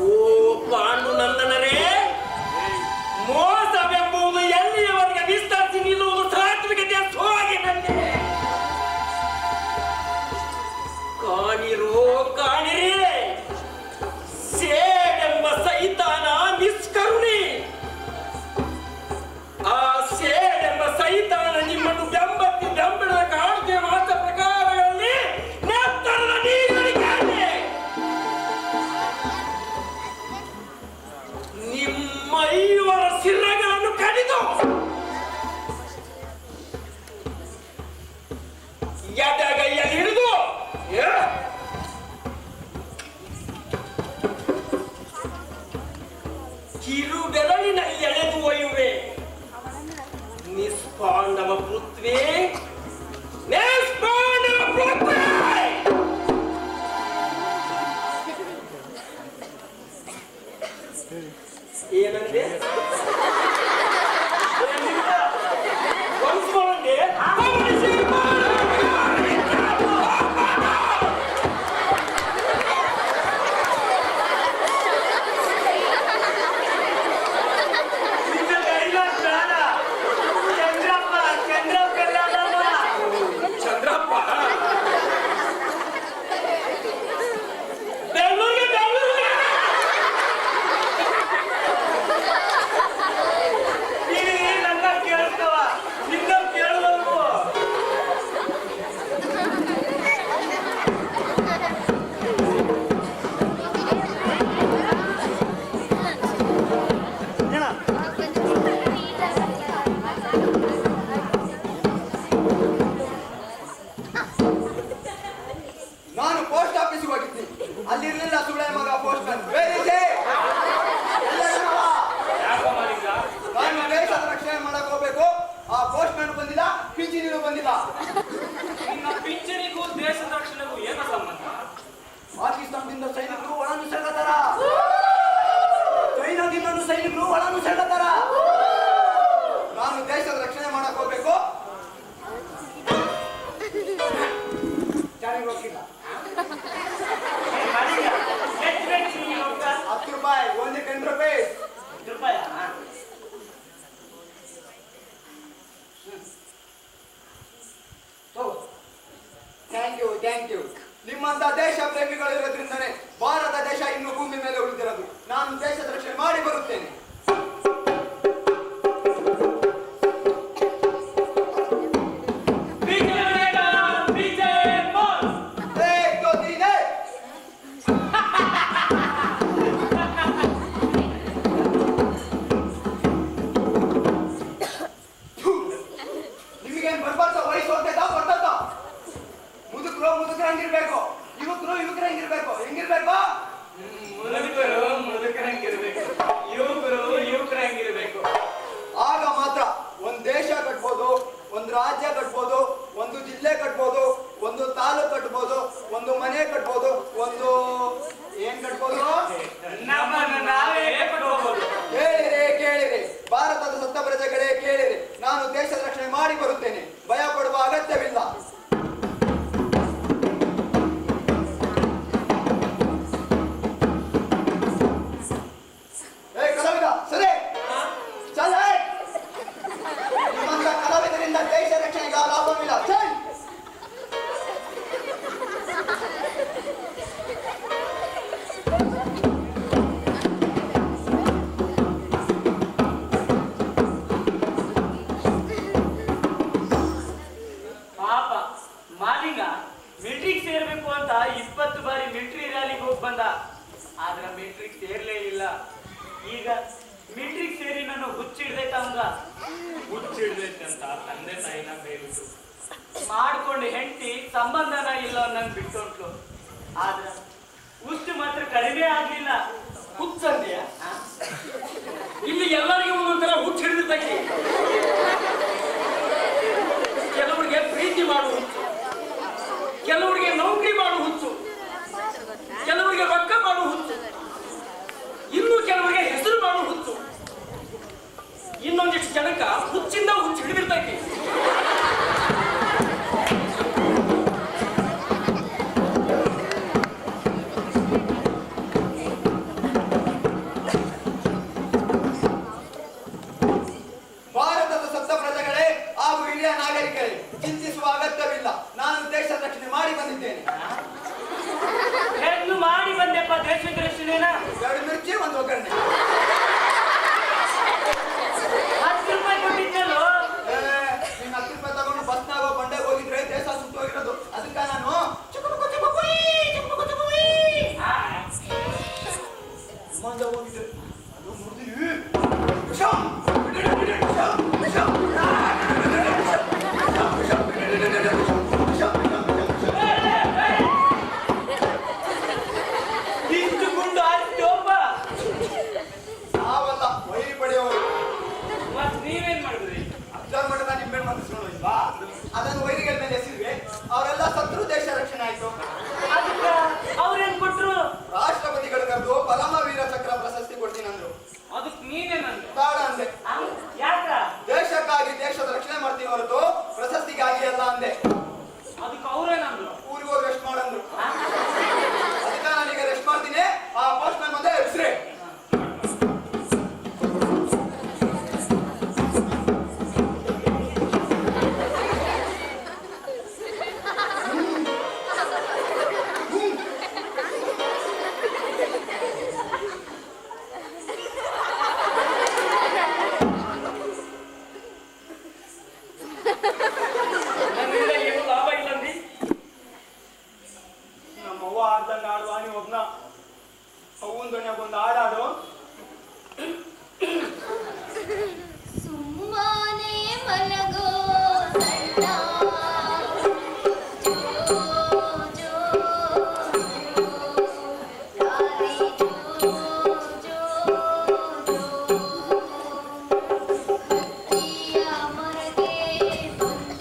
ಓ ಪಾಂಡುನಂದನರೇ, ಮೋಸವೆಂಬುದು ಎಲ್ಲಿಯವರೆಗೆ ವಿಸ್ತರಿಸಿ ನಿಲ್ಲುವುದು ಸಾತ್ವಿಕತೆಯ ಸೋಗಿನಲ್ಲಿ. ಕಾಣಿರೋ ಕಾಣಿರಿ, ಸೇಡೆಂಬ ಸೈತಾನ ನಿಷ್ಕರುಣಿ. ಆ ಸೇಡೆಂಬ ಸೈತಾನ ನಿಮ್ಮನ್ನು ಬೆಂಬತ್ತಿ ಬೆಂಬಲ ಕಾಣಿಕೆ ಮಾತ ಪ್ರಕಾರಗಳಲ್ಲಿ ನೆತ್ತರದ ನೀರಿಗಾನೆ ನಿಮ್ಮ ಐವರ ಸಿರಗಳನ್ನು ಕಡಿದು ಎಡಗೈಯಲ್ಲಿ ಹಿಡಿದು ಕಿರು ಬೆರಳಿನಲ್ಲಿ ಎಳೆದು ಒಯ್ಯುವೆ. ನಿಷ್ಪಾಂಡವ ಪೃಥ್ವಿ, ನಿಷ್ಪಾಂಡವ ಪೃಥ್ವಿ. ಏನಂದೆ? ಒಂದ್ಸ್ಕೊಂಡೆ? ನಿನ್ನ ಡೈಲಾಗ್ ಬೇಡ. ಚಂದ್ರಪ್ಪ ಎಲ್ಲದಮ್ಮ. ಚಂದ್ರಪ್ಪ ಬೆಂಗಳೂರಿಗೆ ಇಲ್ಲಿ ನನ್ನ ಕೇಳ್ತವ, ನಿನ್ನ ಕೇಳಬೇಕು. ನಾನು ಪೋಸ್ಟ್ ಆಫೀಸ್ಗೆ ಹೋಗಿದ್ದೀನಿ, ಅಲ್ಲಿರ್ಲಿಲ್ಲ ಸುಳ್ಳೆ ಮಗ ಪೋಸ್ಟ್ ಮ್ಯಾನ್. ಯಾಕೋ ಮಾಲೀಕ? ನಾನು ದೇಶದ ರಕ್ಷಣೆ ಮಾಡಕ್ ಹೋಗ್ಬೇಕು, ಆ ಪೋಸ್ಟ್ ಮ್ಯಾನ್ ಬಂದಿಲ್ಲ, ಪಿಂಚಣಿನೂ ಬಂದಿಲ್ಲ. ನಿನ್ನ ಪಿಂಚಣಿಗೂ ದೇಶದ ರಕ್ಷಣೆಗೂ ಏನೋ ಸಂಬಂಧ? ಪಾಕಿಸ್ತಾನದಿಂದ ಸೈನಿಕರು ಒಳನು ಸೆಳ್ಕತ್ತಾರ, ಚೈನಾದಿಂದ ಸೈನಿಕರು ಒಳನು ಸೆಳ್ಕತ್ತಾರ. ನಾನು ದೇಶದ ರಕ್ಷಣೆ ಮಾಡಕ್ ಹೋಗ್ಬೇಕು, ಚೆನ್ನಾಗಿ ಹೋಗಿಲ್ಲ. ಎಷ್ಟು ಬೇಕು ನಿಮಗೆ ರೊಕ್ಕ? 10 ರೂಪಾಯಿ, ಒಂದೇ 10 ರೂಪಾಯಿ. 10 ರೂಪಾಯಿ? Thank you. ನಿಮ್ಮಂತ ದೇಶ ಪ್ರೇಮಿಗಳು ಇರೋದ್ರಿಂದನೇ ಭಾರತ ದೇಶ ಇನ್ನು ಭೂಮಿ ಮೇಲೆ ಉಳಿದಿರೋದು. ನಾನು ದೇಶದ ರಕ್ಷಣೆ ಮಾಡಿ ಬರುತ್ತೇನೆ. ಅಂತ ತಂದೆ ತಾಯಿನ ಬೇಬಿಟ್ಟು ಮಾಡ್ಕೊಂಡು ಹೆಂಡತಿ ಸಂಬಂಧನ ಇಲ್ಲ ನಂಗೆ ಬಿಟ್ಟುಂಟ್ಲು ಆದ್ರ ಹುಚ್ಚು ಮಾತ್ರ ಕಡಿಮೆ ಆಗ್ಲಿಲ್ಲ ಹುಚ್ಚಂದ್ಯ ಇಲ್ಲಿ ಎಲ್ಲರಿಗೂ ಒಂದೊಂಥರ ಹುಚ್ಚು ಹಿಡಿದಿರ್ತೈತಿ. ಕೆಲವರಿಗೆ ಪ್ರೀತಿ ಮಾಡುವ ಹುಚ್ಚು, ಕೆಲವರಿಗೆ ನೌಕರಿ ಮಾಡುವ ಹುಚ್ಚು, ಕೆಲವರಿಗೆ ರೊಕ್ಕ ಮಾಡುವ ಹುಚ್ಚು, ಇನ್ನು ಕೆಲವರಿಗೆ ಹೆಸರು ಮಾಡುವ ಹುಚ್ಚು, ಇನ್ನೊಂದಿಷ್ಟು ಜನಕ್ಕ ಹುಚ್ಚಿಂದ ಹುಚ್ಚು ಹಿಡಿದಿರ್ತೈತಿ. ಭಾರತದ ಸತ್ತ ಪ್ರಜೆಗಳೇ ಹಾಗೂ ಹಿರಿಯ ನಾಗರಿಕರೇ, ಚಿಂತಿಸುವ ಅಗತ್ಯವಿಲ್ಲ. ನಾನು ದೇಶದ ರಕ್ಷಣೆ ಮಾಡಿ ಬಂದಿದ್ದೇನೆ. ಹೆಣ್ಣು ಮಾಡಿ ಬಂದೆಪ್ಪ ದೇಶದ ರಕ್ಷಣೆನ. 2 ಮಿರ್ಚಿ 1 ಒಗ್ಗರಣೆ. 10 ರೂಪಾಯಿ ಕೊಟ್ಟಿದ್ದೆಲ್ಲೋ. ನೀನ್ 10 ರೂಪಾಯಿ ತಗೊಂಡು ಬಸ್ನಾಗ ಬಂಡೆಗೆ ಹೋಗಿದ್ರೆ ದೇಶ ಸುಟ್ಟೋಗಿರೋದು. ಅದಕ್ಕ ನಾನು ಚುಕುಮುಕು ಚುಕುಮುಕುಯ್, ಚುಕುಮುಕು ಚುಕುಮುಯ್. ಮಂದ ಹೋಗಿದ್ದೆ ಅದು ಮುರಿದಿವಿ. ಇಷ್ಟು ಗುಂಡು ಆಯ್ತೋಪ್ಪ. ನಾವಲ್ಲ ವೈರಿ ಪಡೆಯೋರು. ಮತ್ ನೀವೇನ್ ಮಾಡಿದ್ರಿ? ಅಜ್ಜಾರ್ ಮಠದ ನಿಂಬೆ ಮಂದಿಸ್ಕೊಂಡು ಹೋಯ್ವಾ, ಅದನ್ನು ವೈರಿಗಳ ಮೇಲೆ ಎಸಿದ್ವಿ. ಅವರೆಲ್ಲ ಸತ್ರು, ದೇಶ ರಕ್ಷಣೆ ಆಯ್ತು. ಅದಕ್ಕ ಅವ್ರೇನ್ ಕೊಟ್ರು? ರಾಷ್ಟ್ರಪತಿಗಳು ಕರೆದು ಪರಮವೀರ ಚಕ್ರ ಪ್ರಶಸ್ತಿ ಕೊಡ್ತೀನಿ ಅಂದ್ರು. ಅದಕ್ಕೆ ನೀವೇನಂದ್ರೆ? ಬೇಡ ಅಂದೆ. ಯಾಕ? ದೇಶಕ್ಕಾಗಿ ದೇಶದ ರಕ್ಷಣೆ ಮಾಡ್ತೀನಿ ಹೊರತು ಪ್ರಶಸ್ತಿಗಾಗಿ ಅಲ್ಲ ಅಂದೆ. ಅದಕ್ಕೆ ಅವ್ರೇನಂದ್ರು? ಊರಿಗೆ ಹೋಗಿ ರೆಸ್ಟ್ ಮಾಡಂದ್ರು. ಅದಕ್ಕೆ ನಾನೀಗ ರೆಸ್ಟ್ ಮಾಡ್ತೀನಿ. ಆ ಪೋಸ್ಟ್ ಮ್ಯಾನ್ ಮುಂದೆ ಹೆಸರೇ ನನ್ನಿಂದ ಏನು ಲಾಭ ಇಲ್ಲಂದಿ. ನಮ್ಮವ್ವ ಆಡ್ದಂಗ ಆಡುವ ನೀವು ಒಬ್ನ ಅವ್ವನ ದೊಣ್ಣಾಗ ಒಂದು ಹಾಡಾಡು. ಸುಮ್ಮನೆ ಮಲಗೋ ಸಣ್ಣ ಜೋ ಜೋ ಲಾಲಿ ಜೋ ಜೋ ಜೋ ಹತ್ತಿಯ ಮರಗೆ ಬಂದು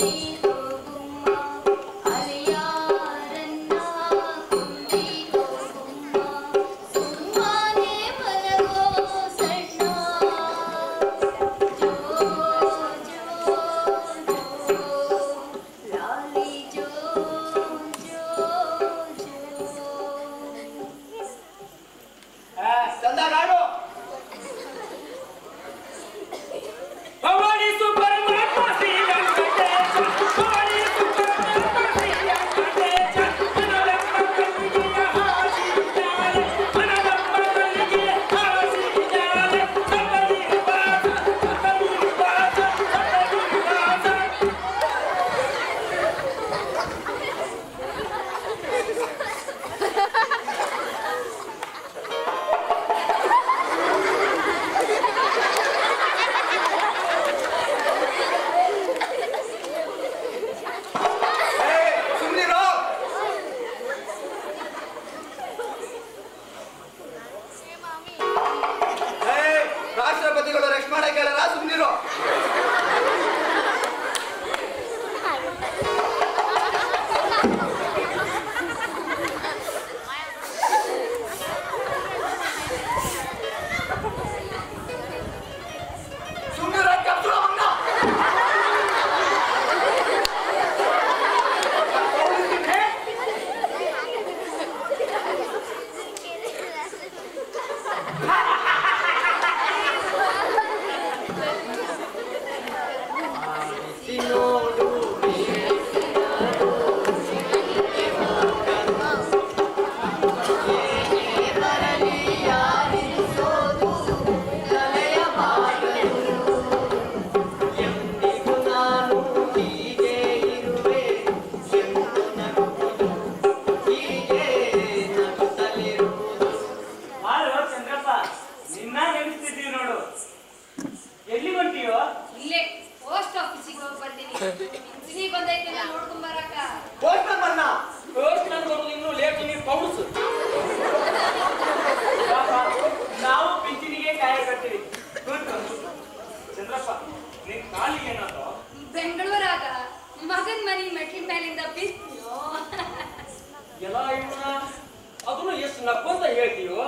ಇಷ್ಟು ನಕ್ಕೊಂತ ಹೇಳ್ತೀವೋ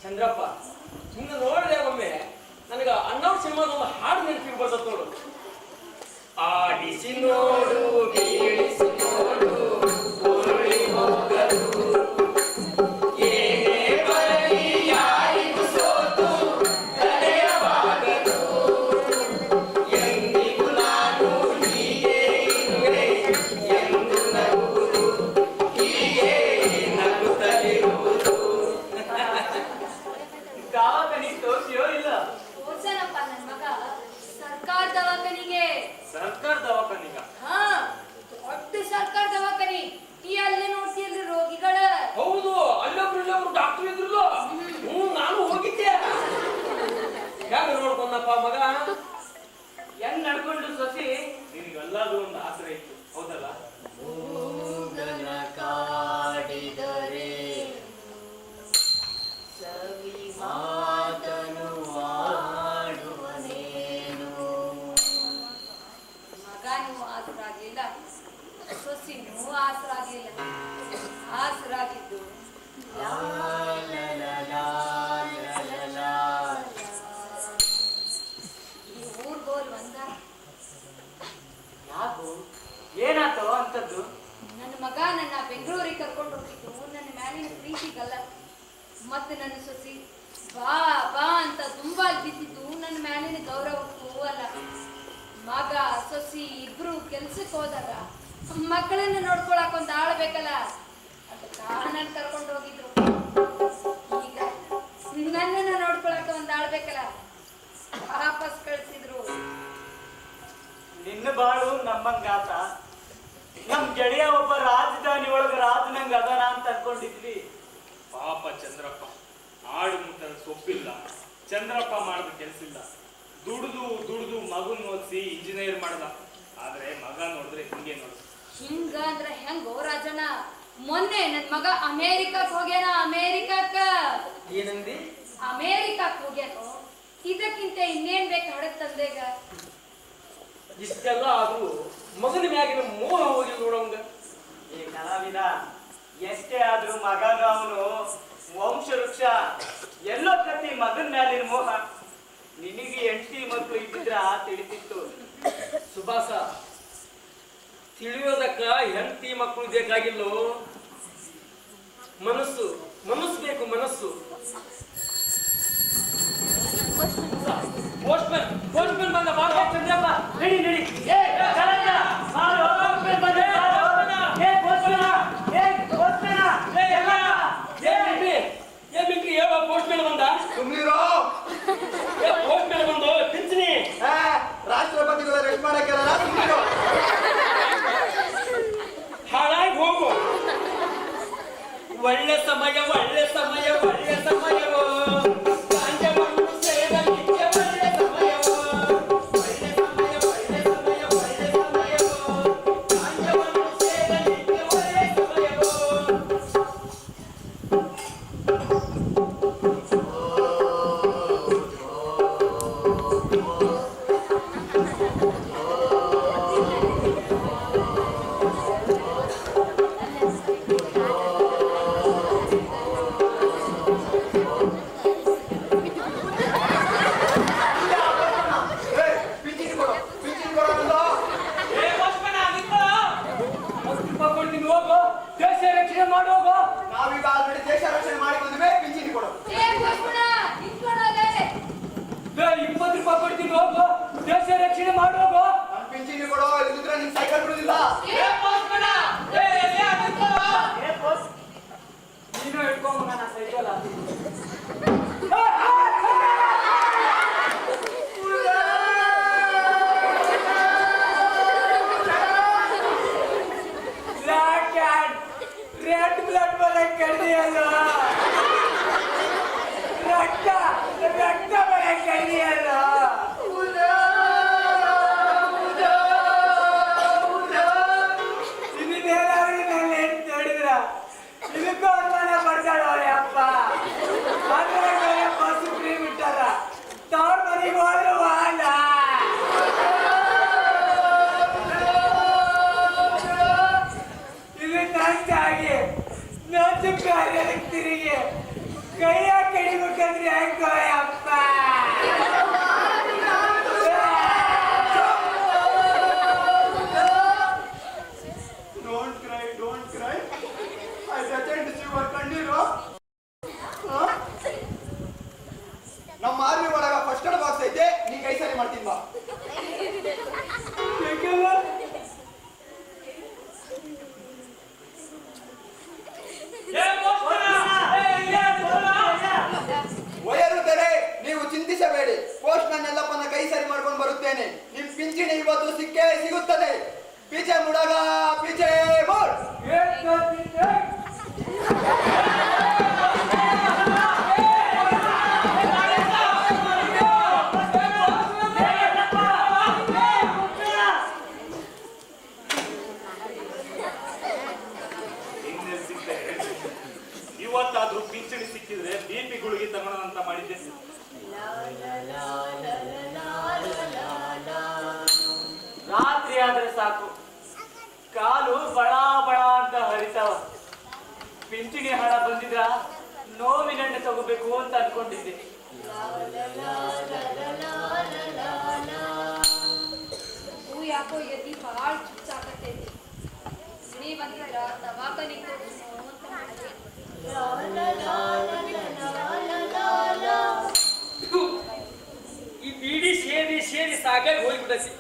ಚಂದ್ರಪ್ಪ ಸುಮ್ಮನೆ ನೋಡ್ರೆ ಒಮ್ಮೆ ನನಗ ಅನ್ನವ್ ಸಿನಿಮಾದ ಒಂದು ಹಾಡು ನೆನಪಿಗೆ ಬರ್ತದ ನೋಡು. ಆಡಿಸಿ ನೋಡು ಬೀಳಿಸಿ ನೋಡು ಉರುಳಿ ಹೋಗದು ಏನೇ ಬರಲಿ ಯಾರಿಗೂ ಸೋತು ತಡೆಯಬಾರದು ಎಂದಿಗೂ ನಾನು ಹೀಗೆ ಇರುವೆ ಎಂದು ನಗುವುದು ಹೀಗೆ ನಗುತ್ತಲಿರುವುದು. ದವಾಖಾನಿಗೆ ತೋರಿಸಿಯೋ ಇಲ್ಲ? ಹೋಗ್ತಾನಪ್ಪ ನನ್ ಮಗ ಸರ್ಕಾರ ದವಾಖಾನಿಗೆ. ಸರ್ಕಾರ ದವಾಖಾನಿಗ ಹಾ, ದೊಡ್ಡ ಸರ್ಕಾರ ದವಾಖಾನಿ. ಈ ಅಲ್ಲೇ ನೋಡ್ತೀಯಲ್ಲ ರೋಗಿಗಳ. ಹೌದು, ಅಲ್ಲೊಬ್ರು ಇಲ್ಲೊಬ್ರು ಡಾಕ್ಟರ್ ಇದ್ರಲ್ಲ. ನಾನು ಹೋಗಿದ್ದೆ. ಹೆಂಗ ನೋಡ್ಕೊಂಡಪ್ಪ ಮಗ? ಹೆಂಗ್ ನಡ್ಕೊಂಡು ಸೊಸಿ? ನಿನಗೆಲ್ಲಾದ್ರೂ ಒಂದು ಆಸರೆ ಇತ್ತು ಹೌದಲ್ಲ? ಮೂಗನ ಕಾಡಿದರೆ ಸವಿ ಮಾತನು ಆಡುವನೇನು. ಮಗನೂ ಆಸರಾಗ್ಲಿಲ್ಲ, ಸೊಸಿನೂ ಆಸರಾಗ್ಲಿಲ್ಲ. ಆಸರಾಗಿದ್ದು ಲಾ ಲಾ ಲಾ ಲಾ ಲಾ ಲಾ. ಈ ಊರ್ಗೋಲ್ ಬಂದ. ಯಾಕೋ ಏನಾತೋ ಅಂತದ್ದು? ನನ್ನ ಮಗ ನನ್ನ ಬೆಂಗಳೂರಿಗೆ ಕರ್ಕೊಂಡು ಹೋಗಿದ್ದು ನನ್ನ ಮ್ಯಾಲಿನ ಪ್ರೀತಿಗಲ್ಲ. ಮತ್ತೆ ನನ್ನ ಸೊಸಿ ಬಾ ಬಾ ಅಂತ ತುಂಬಾ ಬಿದ್ದಿದ್ದು ನನ್ನ ಮ್ಯಾಲಿನ ಗೌರವಕ್ಕೂ ಅಲ್ಲ. ಮಗ ಸೊಸಿ ಇಬ್ರು ಕೆಲ್ಸಕ್ಕೆ ಹೋದಾಗ ಮಕ್ಕಳನ್ನ ನೋಡ್ಕೊಳಕ್ ಒಂದು ಆಳ್ ಬೇಕಲ್ಲ, ಅದಕ್ಕೆ ನನ್ನ ಕರ್ಕೊಂಡು ಹೋಗಿದ್ರು. ಈಗ ನನ್ನನ್ನ ನೋಡ್ಕೊಳಕ್ ಒಂದು ಆಳ್ ಬೇಕಲ್ಲ, ವಾಪಸ್ ಕಳ್ಸಿದ್ರು. ನಿನ್ನ ಬಾಳು ನಮ್ಮಂಗಾತ. ನಮ್ ಗೆಳೆಯ ಒಬ್ಬ ರಾಜಧಾನಿ ಒಳಗ ರಾಜನಂಗ ಅದನ ಅಂತ ಅನ್ಕೊಂಡಿದ್ವಿ. ಪಾಪ ಚಂದ್ರಪ್ಪ ಆಡು ಮುಟ್ಟದ ಸೊಪ್ಪಿಲ್ಲ. ಚಂದ್ರಪ್ಪ ಮಾಡಿದ ಕೆಲಸ ಇಲ್ಲ. ದುಡ್ದು ದುಡ್ದು ಮಗನ್ ಓದಿಸಿ ಇಂಜಿನಿಯರ್ ಮಾಡ್ದ. ಆದ್ರೆ ಮಗ ನೋಡಿದ್ರೆ ಹಿಂಗೆ ನೋಡು. ಹಿಂಗ ಅಂದ್ರ ಹೆಂಗೋ ರಾಜಣ್ಣ? ಮೊನ್ನೆ ನನ್ ಮಗ ಅಮೇರಿಕಕ್ ಹೋಗ್ಯಾನ. ಅಮೇರಿಕಕ್ಕ ಏನಂದಿ? ಅಮೇರಿಕಕ್ ಹೋಗ್ಯಾನೋ. ಇದಕ್ಕಿಂತ ಇನ್ನೇನ್ ಬೇಕು ಹಡಕ್ ತಂದೆಗ? ಇಷ್ಟೆಲ್ಲ ಆದ್ರೂ ಮಗನ ಮ್ಯಾಗಿನ ಮೋಹ ಹೋಗಿ ನೋಡವಂಗ. ಈ ಕಲಾವಿದ ಎಷ್ಟೇ ಆದ್ರೂ ಮಗನ ಅವನು ವಂಶ ವೃಕ್ಷ. ಎಲ್ಲೋ ಕತ್ತಿ ಮಗನ ಮ್ಯಾಲಿನ ಮೋಹ. ನಿನಗೆ ಹೆಂಡತಿ ಮಕ್ಕಳು ಇದ್ದಿದ್ರ ತಿಳಿತಿತ್ತು. ಸುಭಾಸ, ತಿಳಿಯೋದಕ್ಕ ಹೆಂಡತಿ ಮಕ್ಕಳು ಬೇಕಾಗಿಲ್ಲೋ, ಮನಸ್ಸು ಮನಸ್ಸು ಬೇಕು, ಮನಸ್ಸು. ಪೋಸ್ಟ್ಮನ್ ಪೋಸ್ಟ್ಮನ್ ಬಂದ. ಬಾರ ಚಂದ್ರಪ್ಪ, ನಡಿ ನಡಿ. ಏ ಕಲಾವಿದ, ಬಾರೋ, ಪೋಸ್ಟ್ಮನ್ ಬಂದ, ಬಾರೋ. ಏ ಪೋಸ್ಟ್ಮನ್, ಏ ಪೋಸ್ಟ್ಮನ್, ಏ ಎಲ್ಲ. ಏ ಬಿಕ್ರಿ ಯಾವ ಪೋಸ್ಟ್ಮನ್ ಬಂದ? ಸುಮ್ನಿರೋ. ಪೋಸ್ಟ್ಮನ್ ಬಂದು ಪಿಂಚಣಿ. ರಾಷ್ಟ್ರಪತಿಗಳ ರೆಸ್ಟ್ ಮಾಡಕ್ಕೆ ಸುಮ್ನಿರೋ. ಹಾಳಾಗಿ ಹೋಗು. ಒಳ್ಳೆ ಸಮಯ ಒಳ್ಳೆ ಸಮಯ ಒಳ್ಳೆ ಸಮಯವೋ, ಗಾಂಜವನ್ನು ಸೇರಲಿಕ್ಕೆ ಒಳ್ಳೆ ಸಮಯವೋ, ಒಳ್ಳೆ ಸಮಯ ಒಳ್ಳೆ ಸಮಯ. ಪಿಂಚಣಿ ಕೈಯ ಕಡಿಬೇಕಂದ್ರೆ ಹೆಂಗೋ ಅಪ್ಪ. Don't cry. I doesn't see your ಕಣ್ಣೀರು. ನಮ್ಮ ಆರ್ಮಿ ಒಳಗ ಫಸ್ಟ್ ಏಡ್ ಬಾಕ್ಸ್ ಐತೆ, ನೀ ಕೈ ಸರಿ ಮಾಡ್ತೀನಿ ಬಾ. ವಯರುತ್ತಾರೆ, ನೀವು ಚಿಂತಿಸಬೇಡಿ. ಪೋಸ್ಟ್ ಮ್ಯಾನ್ ಎಲ್ಲಪ್ಪನ ಕೈ ಸರಿ ಮಾಡ್ಕೊಂಡು ಬರುತ್ತೇನೆ. ನಿಮ್ ಪಿಂಚಣಿ ಇವತ್ತು ಸಿಕ್ಕೇ ಸಿಗುತ್ತದೆ. ಪೀಚೆ ಮುಡಗ ಪೀಚೆ ಮೋಡ್. ಇವತ್ತಾದ್ರೂ ಪಿಂಚಣಿ ಸಿಕ್ಕಿದ್ರೆ ಬಿಪಿ ಗುಳಿಗೆ ತಗೊಳ್ಳೋಣ ಅಂತ ಮಾಡಿದ್ದೆ. ರಾತ್ರಿ ಆದ್ರೆ ಸಾಕು, ಕಾಲು ಬಳ ಬಳ ಅಂತ ಹರಿತಾವ. ಪಿಂಚಣಿ ಹಣ ಬಂದಿದ್ರ ನೋವಿನೆಣ್ಣೆ ತಗೋಬೇಕು ಅಂತ ಅನ್ಕೊಂಡಿದ್ದೆ. ಯಾಕೋ ಎದಿ ಭಾಳ ಚುಚ್ಚಾಕತ್ತೈತಿ. ನೀವಂದ್ರ ದವಾಖಾನಿಗೆ ಈ ಬೀಡಿ ಸೇರಿ ಸೇರಿ ಸಾಕಾಗಿ ಹೋಗ್ಬಿಟ್ಟತಿ.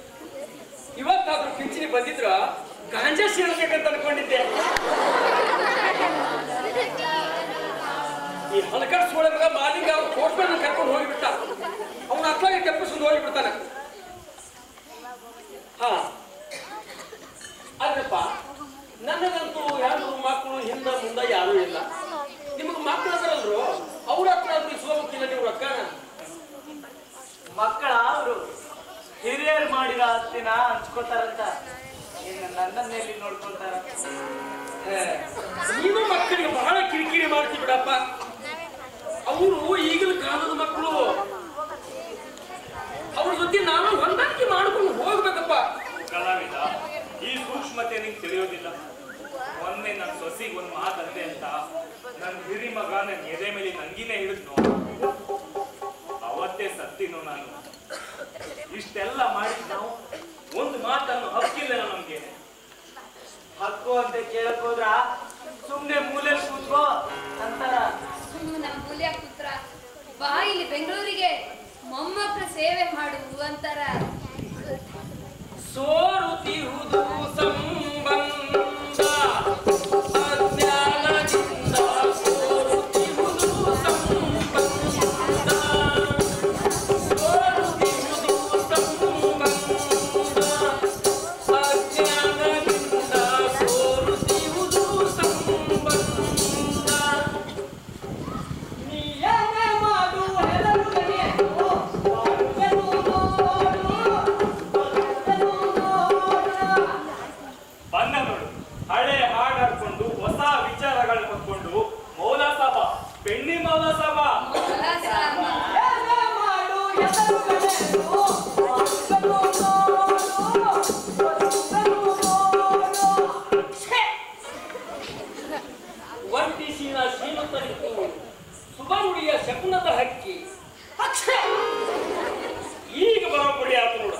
ಇವತ್ತಾದ್ರೂ ಪಿಂಚಣಿ ಬಂದಿದ್ರ ಗಾಂಜಾ ಸೇರ್ಬೇಕಂತ ಅನ್ಕೊಂಡಿದ್ದೆ. ಈ ಹಲಕಡ್ ಸೋಳೆ ಮಗ ಮಾಲಿಂಗ ಅವ್ರು ಪೋಸ್ಟ್ಮನ್ ಕರ್ಕೊಂಡು ಹೋಗಿಬಿಟ್ಟ. ಅವನ ಅತ್ಲಾಗೆ ತೆಪ್ಪಿಸ್ಕೊಂಡು ಹೋಗಿಬಿಡ್ತಾನ. ಹಾ ಅದ್ರಪ್ಪ, ನನಗಂತೂ ಯಾರು ಮಕ್ಕಳು ಹಿಂದ ಮುಂದ ಯಾರು ಇಲ್ಲ. ನಿಮಗ್ ಮಕ್ಕಳು ಅದರಲ್ರು, ಅವ್ರ ಹತ್ರ ಇಸ್ಕೋಬೇಕಿಲ್ಲ ನೀವು ರೊಕ್ಕ. ಮಕ್ಕಳ ಅವರು ಹಿರಿಯರು ಮಾಡಿದ ಆಸ್ತಿನ ಹಂಚ್ಕೋತಾರಂತ, ಇನ್ನು ನನ್ನಲ್ಲಿ ನೋಡ್ಕೊಳ್ತಾರ. ನೀನು ಮಕ್ಕಳಿಗೆ ಬಹಳ ಕಿರಿಕಿರಿ ಮಾಡ್ತಿ ಬಿಡಪ್ಪ. ಅವರು ಈಗಿನ ಕಾಲದ ಮಕ್ಕಳು, ಅವ್ರ ಜೊತೆ ನಾನು ಹೊಂದಾಣಿಕೆ ಮಾಡ್ಕೊಂಡು ಹೋಗ್ಬೇಕಪ್ಪ. ಕಲಾವಿದ, ಈ ಸೂಕ್ಷ್ಮತೆ ನಿಂಗೆ ತಿಳಿಯೋದಿಲ್ಲ. ಮೊನ್ನೆ ನನ್ನ ಸೊಸಿಗೆ ಒಂದು ಮಾತಂದೆ ಅಂತ ನನ್ನ ಹಿರಿ ಮಗ ನನ್ನ ಎದೆ ಮೇಲೆ ನಂಗಿನೇ ಹಿಡಿದ್ನು. ಅವತ್ತೇ ಸತ್ತಿನೋ ನಾನು. ಇಷ್ಟೆಲ್ಲ ಮಾಡಿದ್ ನಾವು ಒಂದು ಮಾತನ್ನು ಹಕ್ಕಿಲ್ಲ ನಮ್ಗೆ. ಹಕ್ಕು ಅಂತ ಕೇಳಕ್ ಹೋದ್ರ ಸುಮ್ನೆ ಮೂಲೆಯಲ್ಲಿ ಕೂತ್ಕೋ ಅಂತಾರ. ನಮ್ಮ ಮೂಲ್ಯ ಪುತ್ರ ಬಾ ಇಲ್ಲಿ ಬೆಂಗಳೂರಿಗೆ ಮೊಮ್ಮಕ್ಕಳ ಸೇವೆ ಮಾಡು ಅಂತಾರ. ಸೋರುತ್ತಿರುವುದು ಸಂಬಂಧ ಅಜ್ಞಾನದಿಂದ, ಸೋರುತ್ತಿರುವುದು ಸಂಬಂಧ, ಸೋರುತ್ತಿರುವುದು ಸಂಬಂಧ ಅಜ್ಞಾನದಿಂದ, ಸೋರುತ್ತಿರುವುದು ಸಂಬಂಧ. ನೀಯೇ ಮಾಡು ಬಂದ ನೋಡು, ಹಳೆ ಹಾಡು ಹಾಡ್ಕೊಂಡು ಹೊಸ ವಿಚಾರಗಳು ಹೊತ್ಕೊಂಡು ಮೌಲಾಸಾಬ, ಬೆಣ್ಣಿ ಮೌಲಾಸಾಬ. ವಂಟಿಸಿನ ಶ್ರೀಮಂತರಿಗೂ ಸುಬನುಡಿಯ ಶಕುನದ ಹಕ್ಕಿ ಈಗ ಬರೋಬ್ಬರಿ ಆತು ನೋಡ.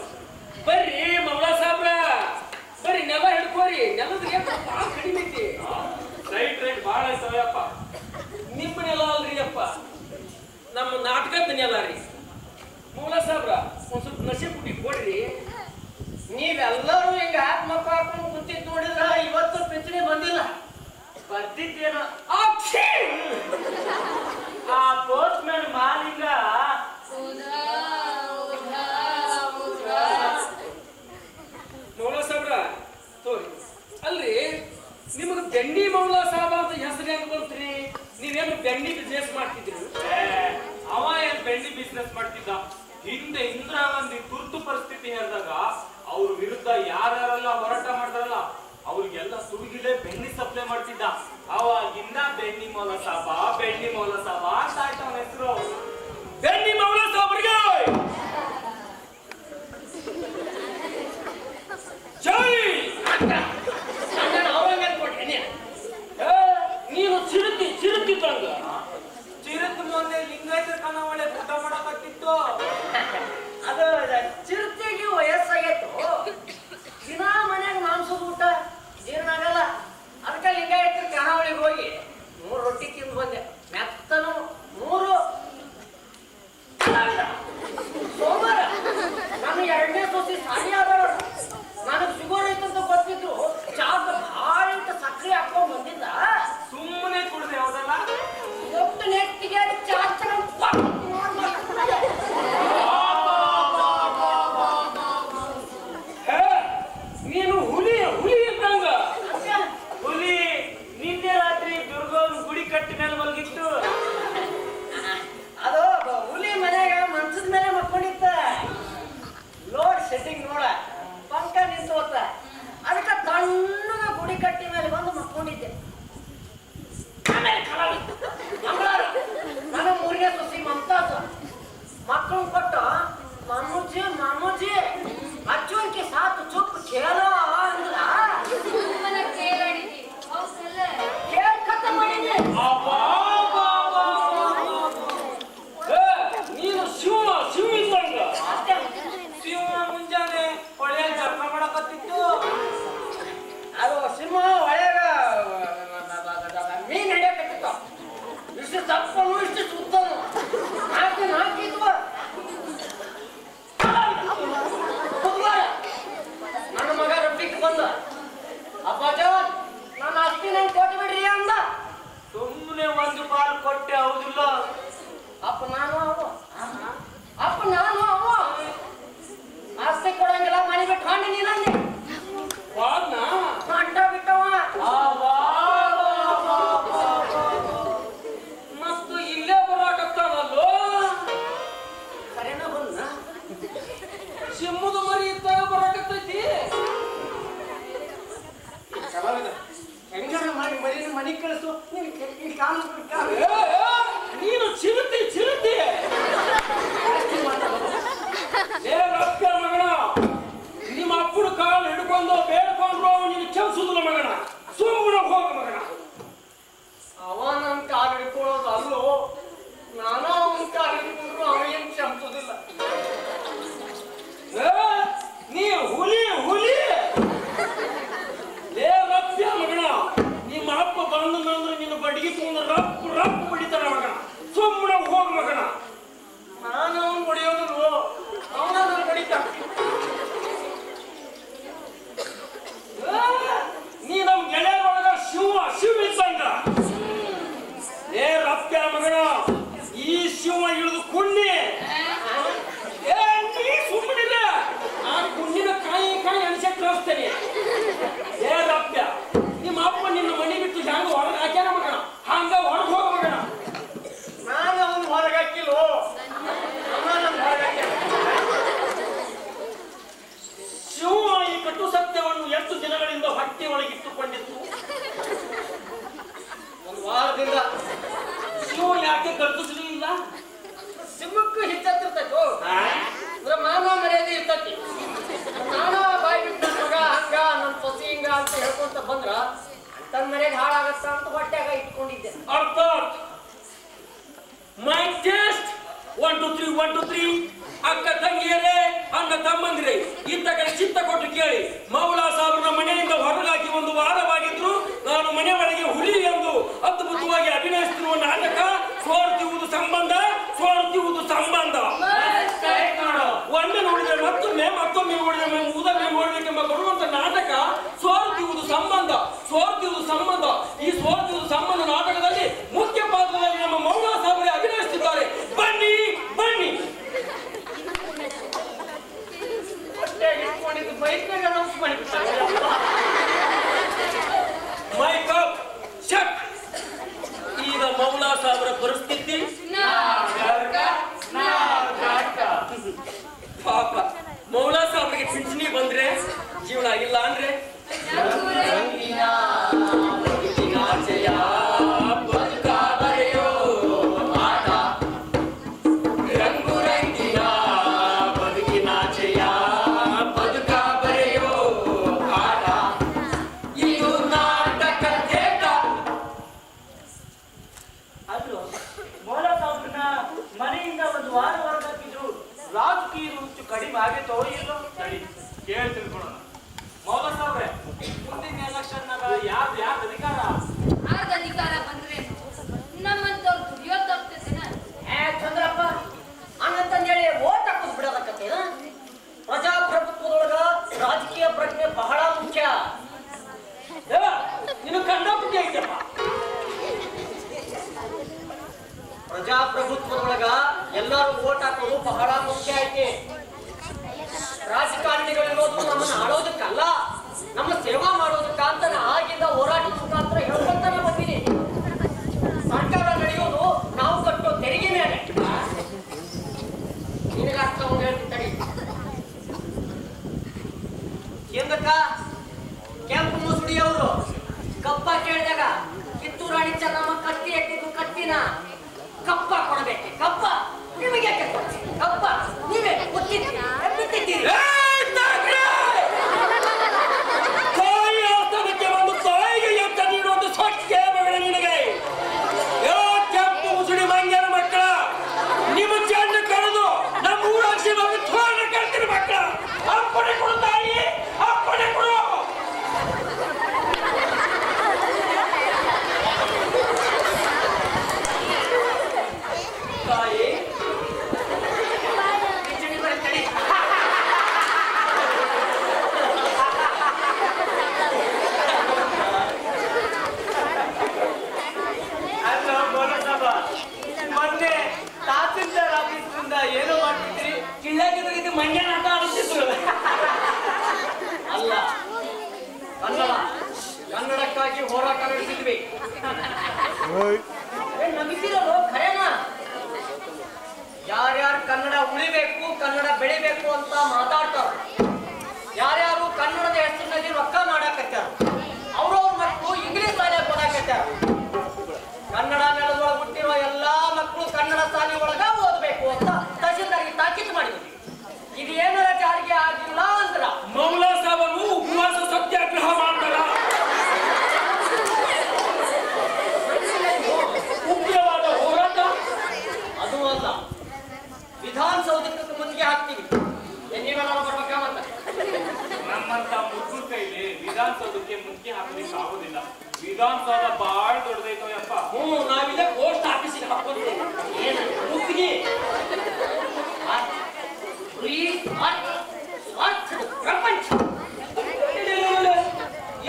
ಬರ್ರಿ ಮೌಲಾ ಸಾಬ್ರ, ಬರ್ರಿ ನೆಲ ಹಿಡ್ಕೋರಿ. ನೆಲದ ರೇಟ್ ಭಾಳ ಕಡಿಮೆ ಐತಿ. ಸೈಟ್ ರೇಟ್ ಭಾಳ ಐತವಯ್ಯಪ್ಪ. ನಿಮ್ಮ ನೆಲ ಅಲ್ರಿ ಅಪ್ಪ, ನಮ್ಮ ನಾಟಕದ ನೆಲ ರೀ. ಮೌಲಾ ಸಾಬ್ರ, ಒಂದ್ ಸ್ವಲ್ಪ ನಶೆ ಪುಟ್ಟಿ ಕೊಡ್ರಿ. ನೀವೆಲ್ಲರೂ ಹಿಂಗ ಆತ್ಮಪ್ಪ ಹಾಕೊಂಡು ಕುಂತಿದ್ ನೋಡಿದ್ರ ಇವತ್ತು ಪಿಂಚಣಿ ಬಂದಿಲ್ಲ. ಬರ್ದಿದ್ದೇನೋ ಆ ಪೋಸ್ಟ್ ಮ್ಯಾನ್ ಮಾಲಿಂಗ. ಮೌಲಾ ಸಾಬ್ರ ತೋರಿ. ಅಲ್ರಿ, ನಿಮಗ ಬೆಣ್ಣಿ ಮೌಲಾ ಸಾಬ ಅಂತ ಹೆಸರು ಹೆಂಗ್ ಬಂತ್ರಿ? ನೀವೇನು ಬೆಣ್ಣಿ ಬಿಸ್ನೆಸ್ ಮಾಡ್ತಿದ್ರಿ? ಅವ ಏನ್ ಬೆಣ್ಣಿ ಬಿಸ್ನೆಸ್ ಮಾಡ್ತಿದ್ದ. ಹಿಂದೆ ಇಂದಿರಾ ಗಾಂಧಿ ತುರ್ತು ಪರಿಸ್ಥಿತಿ ಹೇಳಿದಾಗ ಅವ್ರ ವಿರುದ್ಧ ಯಾರ್ಯಾರೆಲ್ಲ ಹೋರಾಟ ಮಾಡ್ತಾರಲ್ಲ ಅವ್ರಿಗೆಲ್ಲ ಸುಡುಗಿಲೆ ಬೆಣ್ಣಿ ಸಪ್ಲೈ ಮಾಡ್ತಿದ್ದ. ಅವಾಗಿಂದ ಬೆಣ್ಣಿ ಮೌಲಸಾಬ, ಬೆಣ್ಣಿ ಮೌಲಸಾಬ ಅಂತ ಆಯ್ತು ಅವನ ಹೆಸರು. ಬೆಣ್ಣಿ ಮೌಲಾ ಸಾಬ್ರಿಗೆ ಜೈ. ನೀನು ಚಿರುತಿ ಚಿರುತಿ ತಂಗ ಕಟು ಸತ್ಯವನ್ನು ಎಷ್ಟು ದಿನಗಳಿಂದ ಹೊಟ್ಟೆ ಒಳಗಿಟ್ಟುಕೊಂಡಿತ್ತು? ಒಂದು ವಾರದಿಂದ ಶಿವ ಯಾಕೆ ಗರ್ಜಿಸಲಿಲ್ಲ? ಸಿಂಹಕ್ಕೂ ಹಿಚ್ಚತ್ತಿರ್ತೈತು ಅಂದ್ರೆ ಮಾನವ ಮರ್ಯಾದೆ ಇರ್ತೈತಿ. ನಾನಾ ಬಾಯಿ ಬಿಟ್ಟು ನನ್ನ ಮಗ ಹಂಗ ನನ್ನ ಸೊಸಿ ಹಿಂಗ ಅಂತ ಹೇಳ್ಕೊಂತ ಬಂದ್ರ ತನ್ನ ಮರ್ಯಾದೆ ಹಾಳಾಗತ್ತ ಅಂತ ಹೊಟ್ಯಾಗ ಇಟ್ಕೊಂಡಿದ್ದೆ. ಅರ್ಥಾತ್ ಮೈ ಟೇಸ್ಟ್ 1 2 3 1 2 3 ಅಕ್ಕ ತಂಗಿಯರೇ ಅಣ್ಣ ತಮ್ಮಂದಿರೇ ಇತ್ತ ಕಡೆ ಚಿತ್ತ ಕೊಟ್ಟು ಕೇಳಿ. ಮೌಲಾ ಸಾಬ್ರನ್ನ ಮನೆಯಿಂದ ಹೊರಗಾಕಿ ಒಂದು ವಾರವಾಗಿದ್ರು ನಾನು ಮನೆ ಒಳಗೆ ಹುಲಿ ಎಂದು ಅದ್ಭುತವಾಗಿ ಅಭಿನಯಿಸುತ್ತಿರುವ ನಾಟಕ ಸೋರ್ತಿಯುವುದು ಸಂಬಂಧ ಸೋರ್ತಿಯುವುದು ಸಂಬಂಧ. ಒಮ್ಮೆ ನೋಡಿದ್ರೆ ಮತ್ತೊಮ್ಮೆ ನೋಡಿದ್ರೆ ಮೂದೊಮ್ಮೆ ನೋಡ್ಬೇಕೆಂಬ ಬರುವಂತ ನಾಟಕ ಸೋರ್ತಿಯುವುದು ಸಂಬಂಧ ಸೋರ್ತಿಯುವುದು ಸಂಬಂಧ. ಈ ಸೋರ್ತಿಯುವುದು ಸಂಬಂಧ ನಾಟಕದಲ್ಲಿ ಮುಖ್ಯ ಪಾತ್ರದಲ್ಲಿ ನಮ್ಮ ಮೌಲಾ ಸಾಬ್ರೆ ಅಭಿನಯಿಸುತ್ತಿದ್ದಾರೆ. ಬನ್ನಿ ಬನ್ನಿ. ಮೈಕಪ್ ಶಟ್. ಈಗ ಮೌಲಾ ಸಾಬ್ರ ಪರಿಸ್ಥಿತಿ ಪಾಪ. ಮೌಲಾ ಸಾಬ್ರಿಗೆ ಪಿಂಚಣಿ ಬಂದ್ರೆ ಜೀವನ ಇಲ್ಲ ಅಂದ್ರೆ ಮನೆಯಿಂದ ಒಂದು ವಾರ ಹೊರಗಾಕಿದ್ರು ರಾಜಕೀಯ ಹುಚ್ಚು ಕಡಿಮೆ ಆಗೈತೋ ಇಲ್ಲೋ ಸರಿ ಕೇಳಿ ತಿಳ್ಕೊಳ್ಳೋಣ. ಮೌಲಾ ಸಾಬ್ರೆ ಮುಂದಿನ ಎಲೆಕ್ಷನ್ನಾಗ ಯಾವ್ದು ಅಧಿಕಾರ ಆಗ ಅಧಿಕಾರ ಬಂದ್ರೆ ನಮ್ಮಂತವ್ರು ದುಡಿಯೋದಾಗ್ತೈತೆನ? ಚಂದ್ರಪ್ಪ ಹಂಗಂತಂದೇಳಿ ಓಟ್ ಹಾಕೋದು ಬಿಡೋದಕ್ಕೇನ? ಪ್ರಜಾಪ್ರಭುತ್ವದೊಳಗ ರಾಜಕೀಯ ಪ್ರಜ್ಞೆ ಬಹಳ ಮುಖ್ಯ. ನೀನು ಕಂಡಪಟ್ಟಿ ಐತಪ್ಪ. ಪ್ರಜಾಪ್ರಭುತ್ವದೊಳಗ ಎಲ್ಲರೂ ಓಟ್ ಹಾಕೋದು ಬಹಳ ಮುಖ್ಯ ಐತಿ. ರಾಜಕಾರಣಿಗಳಿರೋದು ನಮ್ಮನ್ನ ಆಳೋದಕ್ಕಲ್ಲ, ನಮ್ಮ ಸೇವಾ ಮಾಡೋದಕ್ಕ ಅಂತ ಆಗಿಂದ ಹೋರಾಟದ ಮುಖಾಂತರ ಹೇಳ್ಕೊಂತಾನೆ ಬಂದೀನಿ. ಸರ್ಕಾರ ನಡೆಯೋದು ನಾವು ಕಟ್ಟೋ ತೆರಿಗೆ ಮೇಲೆ. ನಿನಗೆ ಅರ್ಥ ಹೇಳ್ತಿದ್ದಾರೆ ಎಂದಕ್ಕ ಕೆಂಪು ಮುಸುಡಿ ಅವರು ಕಪ್ಪ ಕೇಳಿದಾಗ ಕಿತ್ತೂರು ರಾಣಿ ಚೆನ್ನಮ್ಮ ಕತ್ತಿ ಎತ್ತಿದ್ದು ಕತ್ತಿನ ಕಪ್ಪ ಕೊಡಬೇಕೆ? ಕಪ್ಪ ನಿಮಗೆ ಯಾಕೆ ಕೊಡ್ತೀವಿ? ಕಪ್ಪ ನೀವೇ ಗೊತ್ತಿದ್ದೀರಿ ಬಿಟ್ಟಿದ್ದೀರಿ. ತಾಯಿ ಆಸ್ಥಾನಕ್ಕೆ ಒಂದು ತಾಯಿಗೆ ಎತ್ತ ನೀಡುವುದು ಸ್ವಚ್ಛ ಮಗಳ ನಿನಗೆ. ಕೆಂಪು ಮುಸುಡಿ ಮಂಗ್ಯನ ಮಕ್ಕಳ ನಿಮ್ಮ ಚೆಂಡು ಕರೆದು ನಮ್ಮ ಊರಾಕ್ಷಿ ಬಗ್ಗೆ ಥೋರಣ ಕಳ್ತೀರಿ ಮಕ್ಕಳ. ಅಪ್ಪಣೆ ಕೊಡು ತಾಯಿ, ಅಪ್ಪಣೆ ಕೊಡು. ತಾಯಿ ಪಿಂಚಣಿ ಬರ್ತೇನೆ. ಅಲ್ಲ ಮೌಲಾ ಸಾಬ, ಮೊನ್ನೆ ತಹಸೀಲ್ದಾರ್ ಆಫೀಸ್ನಿಂದ ಏನು ಮಾಡ್ತಿದ್ರಿ? ಕಿಳ್ಳಾಕಿದ್ರೆ ಇದು ಮಂಗ್ಯನ ಆಟ ಆಡುತ್ತಿದ್ರು. ಅಲ್ಲ, ಕನ್ನಡಕ್ಕಾಗಿ ಹೋರಾಟ ನಡೆಸಿದ್ವಿ. ನಂಬಿಸಿರೋದು ಖರೇನಾ? ಯಾರ್ಯಾರು ಕನ್ನಡ ಉಳಿಬೇಕು, ಕನ್ನಡ ಬೆಳಿಬೇಕು ಅಂತ ಮಾತಾಡ್ತಾರ, ಯಾರ್ಯಾರು ಕನ್ನಡದ ಹೆಸರಿನಲ್ಲಿ ರೊಕ್ಕ ಮಾಡಾಕತ್ತಾರ, ಅವ್ರವ್ರ ಮಕ್ಕಳು ಇಂಗ್ಲಿಷ್ ಶಾಲೆ ಕೊಡಾಕತ್ತಾರ. ಕನ್ನಡ ನೆಲದೊಳಗೆ ಹುಟ್ಟಿರೋ ಎಲ್ಲಾ ಮಕ್ಕಳು ಕನ್ನಡ ಶಾಲೆ ಒಳಗ ಓದ್ಬೇಕು ಅಂತ ತಹಸೀಲ್ದಾರ್ಗೆ ತಾಕೀತು ಮಾಡಿದ್ವಿ. ಇದು ಏನಾರ ಜಾರಿಗೆ ಆಗಿಲ್ಲ ಅಂದ್ರ ಮೌಲಾ ಸಾಬರು ಉಪವಾಸ ಸತ್ಯಾಗ್ರಹ ಮಾಡ್ತಾರ. ಉಗ್ರವಾದ ಹೋರಾಟ ಅದು ಅಲ್ಲ, ವಿಧಾನಸೌಧಕ್ಕೆ ಮುತ್ತಿಗೆ ಹಾಕ್ತೀವಿ. ನೀವೆಲ್ಲ ಬರ್ಬೇಕಾ ಮತ್ತ? ನಮ್ಮಂತ ಮುದ್ದು ಕೈಲಿ ವಿಧಾನಸೌಧಕ್ಕೆ ಮುಖ್ಯ ಹಾಕಲಿಕ್ಕೆ ಆಗೋದಿಲ್ಲ. ವಿಧಾನಸೌಧ ಬಾಳ ದೊಡ್ಡದೈತೋ ಯಪ್ಪ. ನಾವಿಲ್ಲ ಪೋಸ್ಟ್ ಆಫೀಸಿಗೆ ಹಾಕೋದು ಏನು ಮುತ್ತಿಗೆ? ಪ್ರಪಂಚ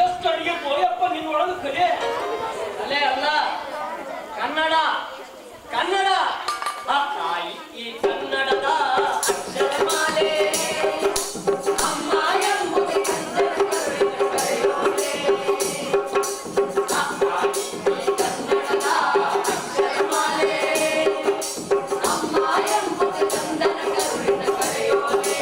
ಎಷ್ಟು ಅಡಿಗೆ ಬೋಯಪ್ಪ ನಿನ್ನೊಳಗೆ ಕಲೆ. ಅಲ್ಲೇ ಅಲ್ಲ, ಕನ್ನಡ ಕನ್ನಡ ತಾಯಿ ಈ ಕನ್ನಡದ ಅಕ್ಷರಮಾಲೆ. ಅಮ್ಮ ಎಂಬುದು ಕನ್ನಡ ಕರೆಯೋಲೆ. ತಾಯಿ ಈ ಕನ್ನಡದ ಅಕ್ಷರಮಾಲೆ. ಅಮ್ಮ ಎಂಬುದು ಕನ್ನಡ ಕರೆಯೋಲೆ.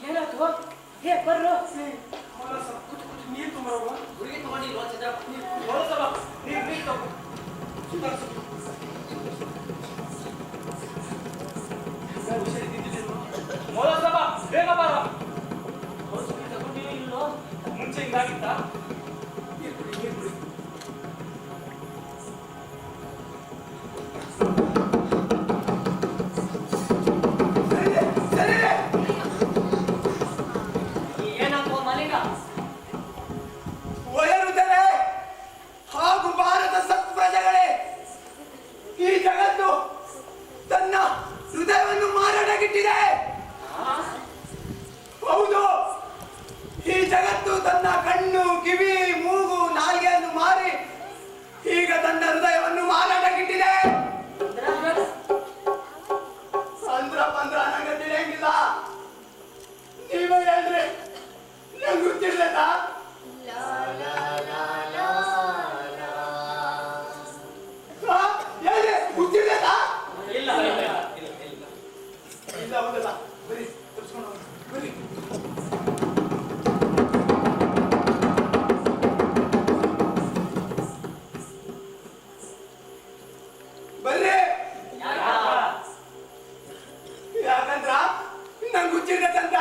ಏನಾಯ್ತು ಏ ಬರ್ರು ನೀರು ತುಂಬರವ ಹುಡುಗಿ ತಗೊಂಡಿಲ್ವಾ ಚಂದ್ರಪ್ಪ? ನೀರು ತಗೋ ಮೊದಲ ಬೇಗ ಬಾರ ಮುಂಚೆ ಹಿಂಗಾಗಿತ್ತ ಏನಪ್ಪ ಮಲಿಂಗ ಒಯರುತ್ತಲೇ ಹಾಗೂ ಭಾರತ ಸತ್ಪ್ರಜೆಗಳೇ, ಈ ಜಗತ್ತು ತನ್ನ ಹೃದಯವನ್ನು ಮಾರಾಟಕ್ಕಿಟ್ಟಿದೆ. ಹೌದು, ಈ ಜಗತ್ತು ತನ್ನ ಕಣ್ಣು, ಕಿವಿ, ಮೂಗು, ನಾಲಿಗೆಯನ್ನು ಮಾರಿ ಈಗ ತನ್ನ ಹೃದಯವನ್ನು ಮಾರಾಟಕ್ಕಿಟ್ಟಿದೆ. ಅಂದ್ರ ಬಂದ್ರ ನಂಗೆ ತಿಳಿಯಂಗಿಲ್ಲ. ನೀವೇ ಹೇಳ್ರಿ, ನಂಗೆ ಗೊತ್ತಿರ್ಲದ. ಹೇಳ್ರಿ, ಗೊತ್ತಿರ್ಲದ? ಇಲ್ಲ ಇಲ್ಲ ಹೌದಲ್ಲ, ಬರೀ ತಪ್ಪಿಸ್ಕೊಂಡು ಬರೀ. ಬರ್ರಿ, ಯಾಕಂದ್ರ ನಂಗೆ ಹುಚ್ಚಿರ್ತಂತ.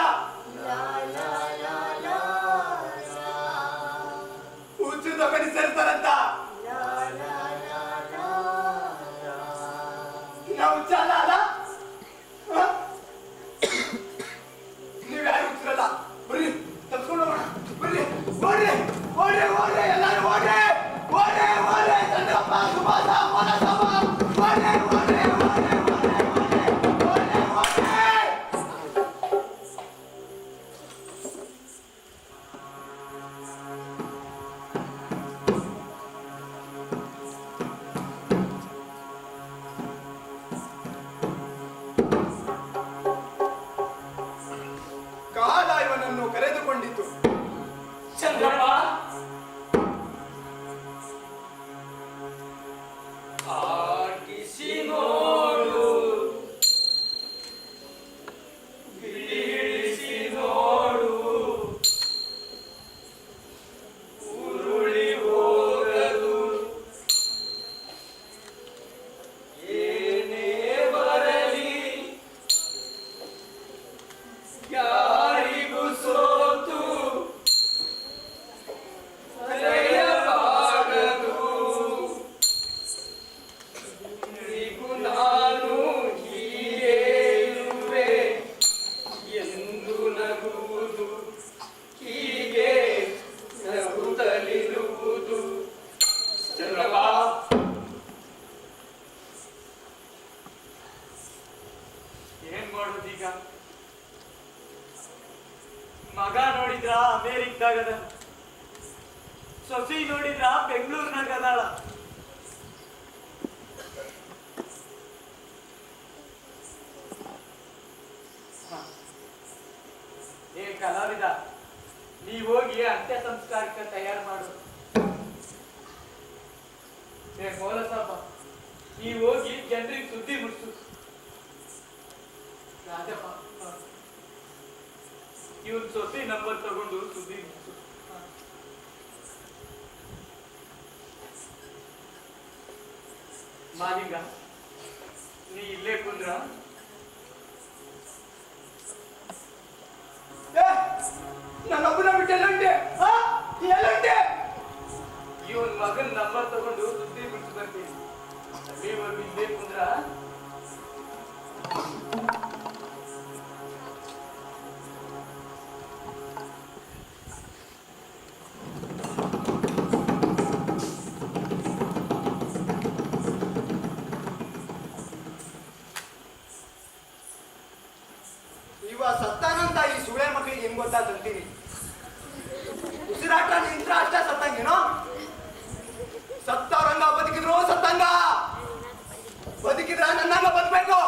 ಹುಚ್ಚು ತಗೊಂಡು ಸೇರ್ತಾರಂತ. ನಾವು ಚಾಲ ಅಲ್ಲ, ನೀವ್ ಯಾರು ಹುಚ್ಚರಲ್ಲ. ಬರ್ರಿ ತಪ್ಪಿಸ್ಕೊಂಡು ಹೋಗೋಣ. ಬರ್ರಿ, ಓಡ್ರಿ ಓಡ್ರಿ ಓಡ್ರಿ, ಎಲ್ಲಾರು ಓಡ್ರಿ ಓಡ್ರಿ ಓಡ್ರಿ. ಚಂದ್ರಪ್ಪ, ಸುಭಾಸ, ಮನಸವ, ಓಡ್ರಿ ಓಡ್ರಿ ಓಡ್ರಿ ಓಡ್ರಿ ಓಡ್ರಿ ಓಡ್ರಿ. ಕಾಲ ಇವನನ್ನು ಕರೆದುಕೊಂಡಿತು. ಚಂದ್ರಪ್ಪ ಆಟಿಸಿ ನೋಡು ಬೀಳಿಸಿ ನೋಡು ಉರುಳಿ ಹೋಗದು ಏನೇ ಬರಲಿ ಯಾರಿಗೂ ಸೋತು ಅಲೆಯಬಾರದು. ನಿಗೂ ನಾನು ಹೀಗೆ ಇರುವೆ ಎಂದು ನಗುವುದು, ಹೀಗೆ ನಗುತ್ತಲಿರುವುದು. ಚಂದ್ರಪ್ಪ, ಏನ್ ಮಾಡೋದೀಗ? ಮಗ ನೋಡಿದ್ರ ಅಮೇರಿಕದಾಗದ, ಸೊಸಿ ನೋಡಿದ್ರ ಬೆಂಗಳೂರಿನಾಗ ಅದಾಳ. ಏನ್ ಕಲಾವಿದ, ನೀವ್ ಹೋಗಿ ಅಂತ್ಯ ಸಂಸ್ಕಾರಕ್ಕೆ ತಯಾರು ಮಾಡು. ಏ ಮೌಲಸಾಬ, ನೀವ್ ಹೋಗಿ ಜನರಿಗೆ ಸುದ್ದಿ ಮುಟ್ಸು. ರಾಜಪ್ಪ, ಇವನ್ ಸೊಸಿ ನಂಬರ್ ತಗೊಂಡು ಸುದ್ದಿ ಮುಟ್ಸು. ಮಾಲಿಂಗ, ನೀ ಇಲ್ಲೇ ಕುಂದ್ರ. ನನ್ನೊಬ್ಬನ ಬಿಟ್ಟು ಎಲ್ಲುಂಟೆ? ಎಲ್ಲುಂಟೆ? ಇವನ್ ಮಗನ್ ನಂಬರ್ ತಗೊಂಡು ಸುದ್ದಿ ಬಿಟ್ಟು ಬರ್ತೀನಿ. ಅಲ್ಲಿವರೆಗೂ ಇಲ್ಲೇ ಕುಂದ್ರ. ಇವ ಸತ್ತಾನಂತ ಈ ಸುಳೆ ಮಕ್ಕಳಿಗೆ ಹೆಂಗ್ ಗೊತ್ತಾದಂತೀನಿ. ಉಸಿರಾಟ ನಿಂತ್ರ ಅಷ್ಟೇ ಸತ್ತಂಗೇನೋ. ಸತ್ತವ್ರಂಗ ಬದುಕಿದ್ರು ಸತ್ತಂಗ, ಬದುಕಿದ್ರ ನನ್ನಂಗ ಬದುಕಬೇಕು.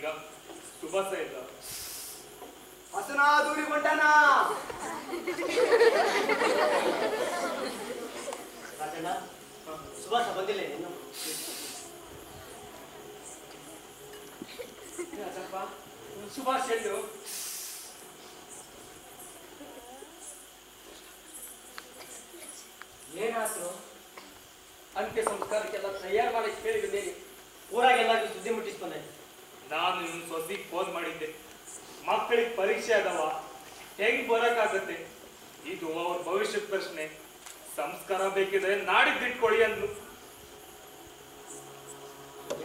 ಈಗ ಸುಭಾಸ ಇಲ್ಲ. ಹಸನ ದೂರಿಕೊಂಡನ. ರಾಜಣ್ಣ ಸುಭಾಸ ಬಂದಿಲ್ಲ ಇನ್ನು. ಸ್ವಲ್ಪ ಸುಭಾಷ್ ಎಲ್ಲು? ಏನಾದ್ರು ಅಂತ್ಯ ಸಂಸ್ಕಾರಕ್ಕೆಲ್ಲ ತಯಾರು ಮಾಡಿ ಕೇಳಿ ಬಂದೇನೆ. ಊರಾಗ ಎಲ್ಲರಿಗೂ ಸುದ್ದಿ ಮುಟ್ಟಿಸಿ ಬಂದೆ. ನಾನು ಇವ್ನ ಸೊಸಿಗೆ ಫೋನ್ ಮಾಡಿದ್ದೆ. ಮಕ್ಕಳಿಗೆ ಪರೀಕ್ಷೆ ಅದಾವ, ಹೆಂಗ್ ಬರಕ್ಕಾಗತ್ತೆ? ಇದು ಅವ್ರ ಭವಿಷ್ಯದ ಪ್ರಶ್ನೆ. ಸಂಸ್ಕಾರ ಬೇಕಿದ್ರೆ ನಾಡಿದ್ದಿಟ್ಕೊಳ್ಳಿ ಅಂದ್ರು.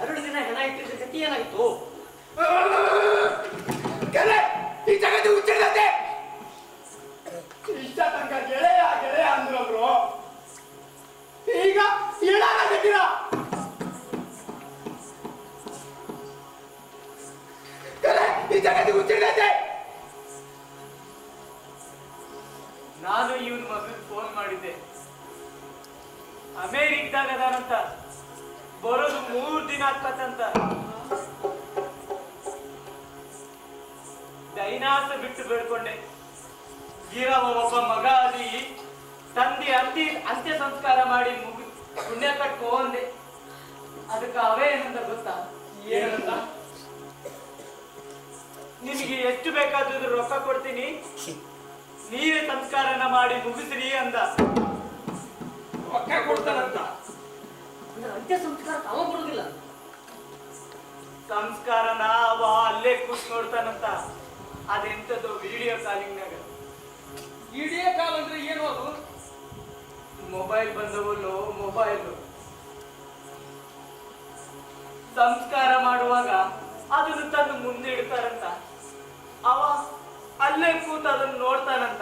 2 ದಿನ ಹೆಣ ಇಟ್ಟಿದ್ದ ಗತಿ ಏನಾಯ್ತು? ಕೆರೆ ಈ ಜಗತ್ತು ಹುಚ್ಚಿಡತ್ತೆ. ಇಷ್ಟ ತನಕ ಗೆಳೆಯ ಗೆಳೆಯ ಅಂದ್ರವ್ರು, ಈಗ ಏನಾಗತ್ತೀರ? ಕೆರೆ ಈ ಜಗತ್ತು ಹುಚ್ಚಿಡತ್ತೆ. ನಾನು ಇವನ್ ಮಗನ್ ಫೋನ್ ಮಾಡಿದ್ದೆ. ಅಮೇರಿಕದಾಗ ಅದಾನಂತ, ಬರೋದು 3 ದಿನ ಆಗ್ತದಂತ. ದೈನಾಸ ಬಿಟ್ಟು ಬೇಡ್ಕೊಂಡೆ. ಗೀರವ ಒಬ್ಬ ಮಗ ಅದಿ ತಂದೆ ಅಂತ್ಯ ಸಂಸ್ಕಾರ ಮಾಡಿ ಪುಣ್ಯ ಕಟ್ಕೋ ಅಂದೆ. ಅದಕ್ಕೆ ಅವೇ ಏನಂತ ಗೊತ್ತಾ? ಏನಂತ? ನಿನಗೆ ಎಷ್ಟು ಬೇಕಾದ್ರೂ ರೊಕ್ಕ ಕೊಡ್ತೀನಿ, ನೀವೇ ಸಂಸ್ಕಾರನ ಮಾಡಿ ಮುಗಿಸ್ರಿ ಅಂದ. ರೊಕ್ಕ ಕೊಡ್ತಾನಂತ? ಅಂತ್ಯ ಸಂಸ್ಕಾರ ಅವ ಕೊಡುದಿಲ್ಲ, ಸಂಸ್ಕಾರನ ಅವ ಅಲ್ಲೇ ಕೂತ್ ನೋಡ್ತಾನಂತ. ಅದೆಂತದ್ದು ವಿಡಿಯೋ ಕಾಲಿಂಗ್ನಾಗ. ಇಡೀ ಕಾಲ ಅಂದ್ರೆ ಏನು ಅದು? ಮೊಬೈಲ್ ಬಂದವಲ್ಲೋ ಮೊಬೈಲ್. ಸಂಸ್ಕಾರ ಮಾಡುವಾಗ ಅದನ್ನು ತಂದು ಮುಂದೆ ಇಡ್ತಾರಂತ. ಅವ ಅಲ್ಲೇ ಕೂತು ಅದನ್ನು ನೋಡ್ತಾನಂತ.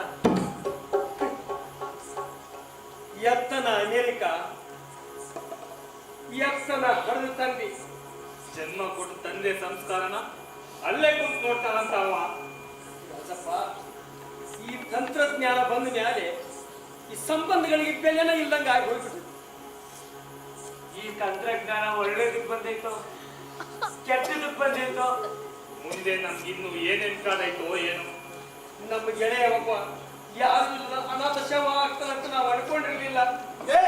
ಎತ್ತನ ಅಮೆರಿಕ, ಎತ್ತನ ಹರಿದು ತಂದಿ. ಜನ್ಮ ಕೊಟ್ಟು ತಂದೆ ಸಂಸ್ಕಾರನ ಅಲ್ಲೇ ಕುಂತು ನೋಡ್ತಾನಂತ ಅವ. ರಾಜಪ್ಪ, ಈ ತಂತ್ರಜ್ಞಾನ ಬಂದ ಮೇಲೆ ಈ ಸಂಬಂಧಗಳಿಗೆ ಬೆಲೆನ ಇಲ್ಲಂಗ ಆಗಿ ಹೋಗ್ಬಿಟ್ಟಿದೆ. ಈ ತಂತ್ರಜ್ಞಾನ ಒಳ್ಳೇದಕ್ಕೆ ಬಂದೈತೋ ಕೆಟ್ಟದಕ್ಕೆ ಬಂದೈತೋ? ಮುಂದೆ ನಮ್ಗಿನ್ನು ಏನೇನ್ ಕಾದಾಯ್ತೋ ಏನು. ನಮ್ಮ ಗೆಳೆಯ ಒಬ್ಬ ಯಾರು ಇಲ್ಲ, ಅನಾಥ ಶವ ಆಗ್ತಾನಂತ ನಾವು ಅನ್ಕೊಂಡಿರ್ಲಿಲ್ಲ. ಏ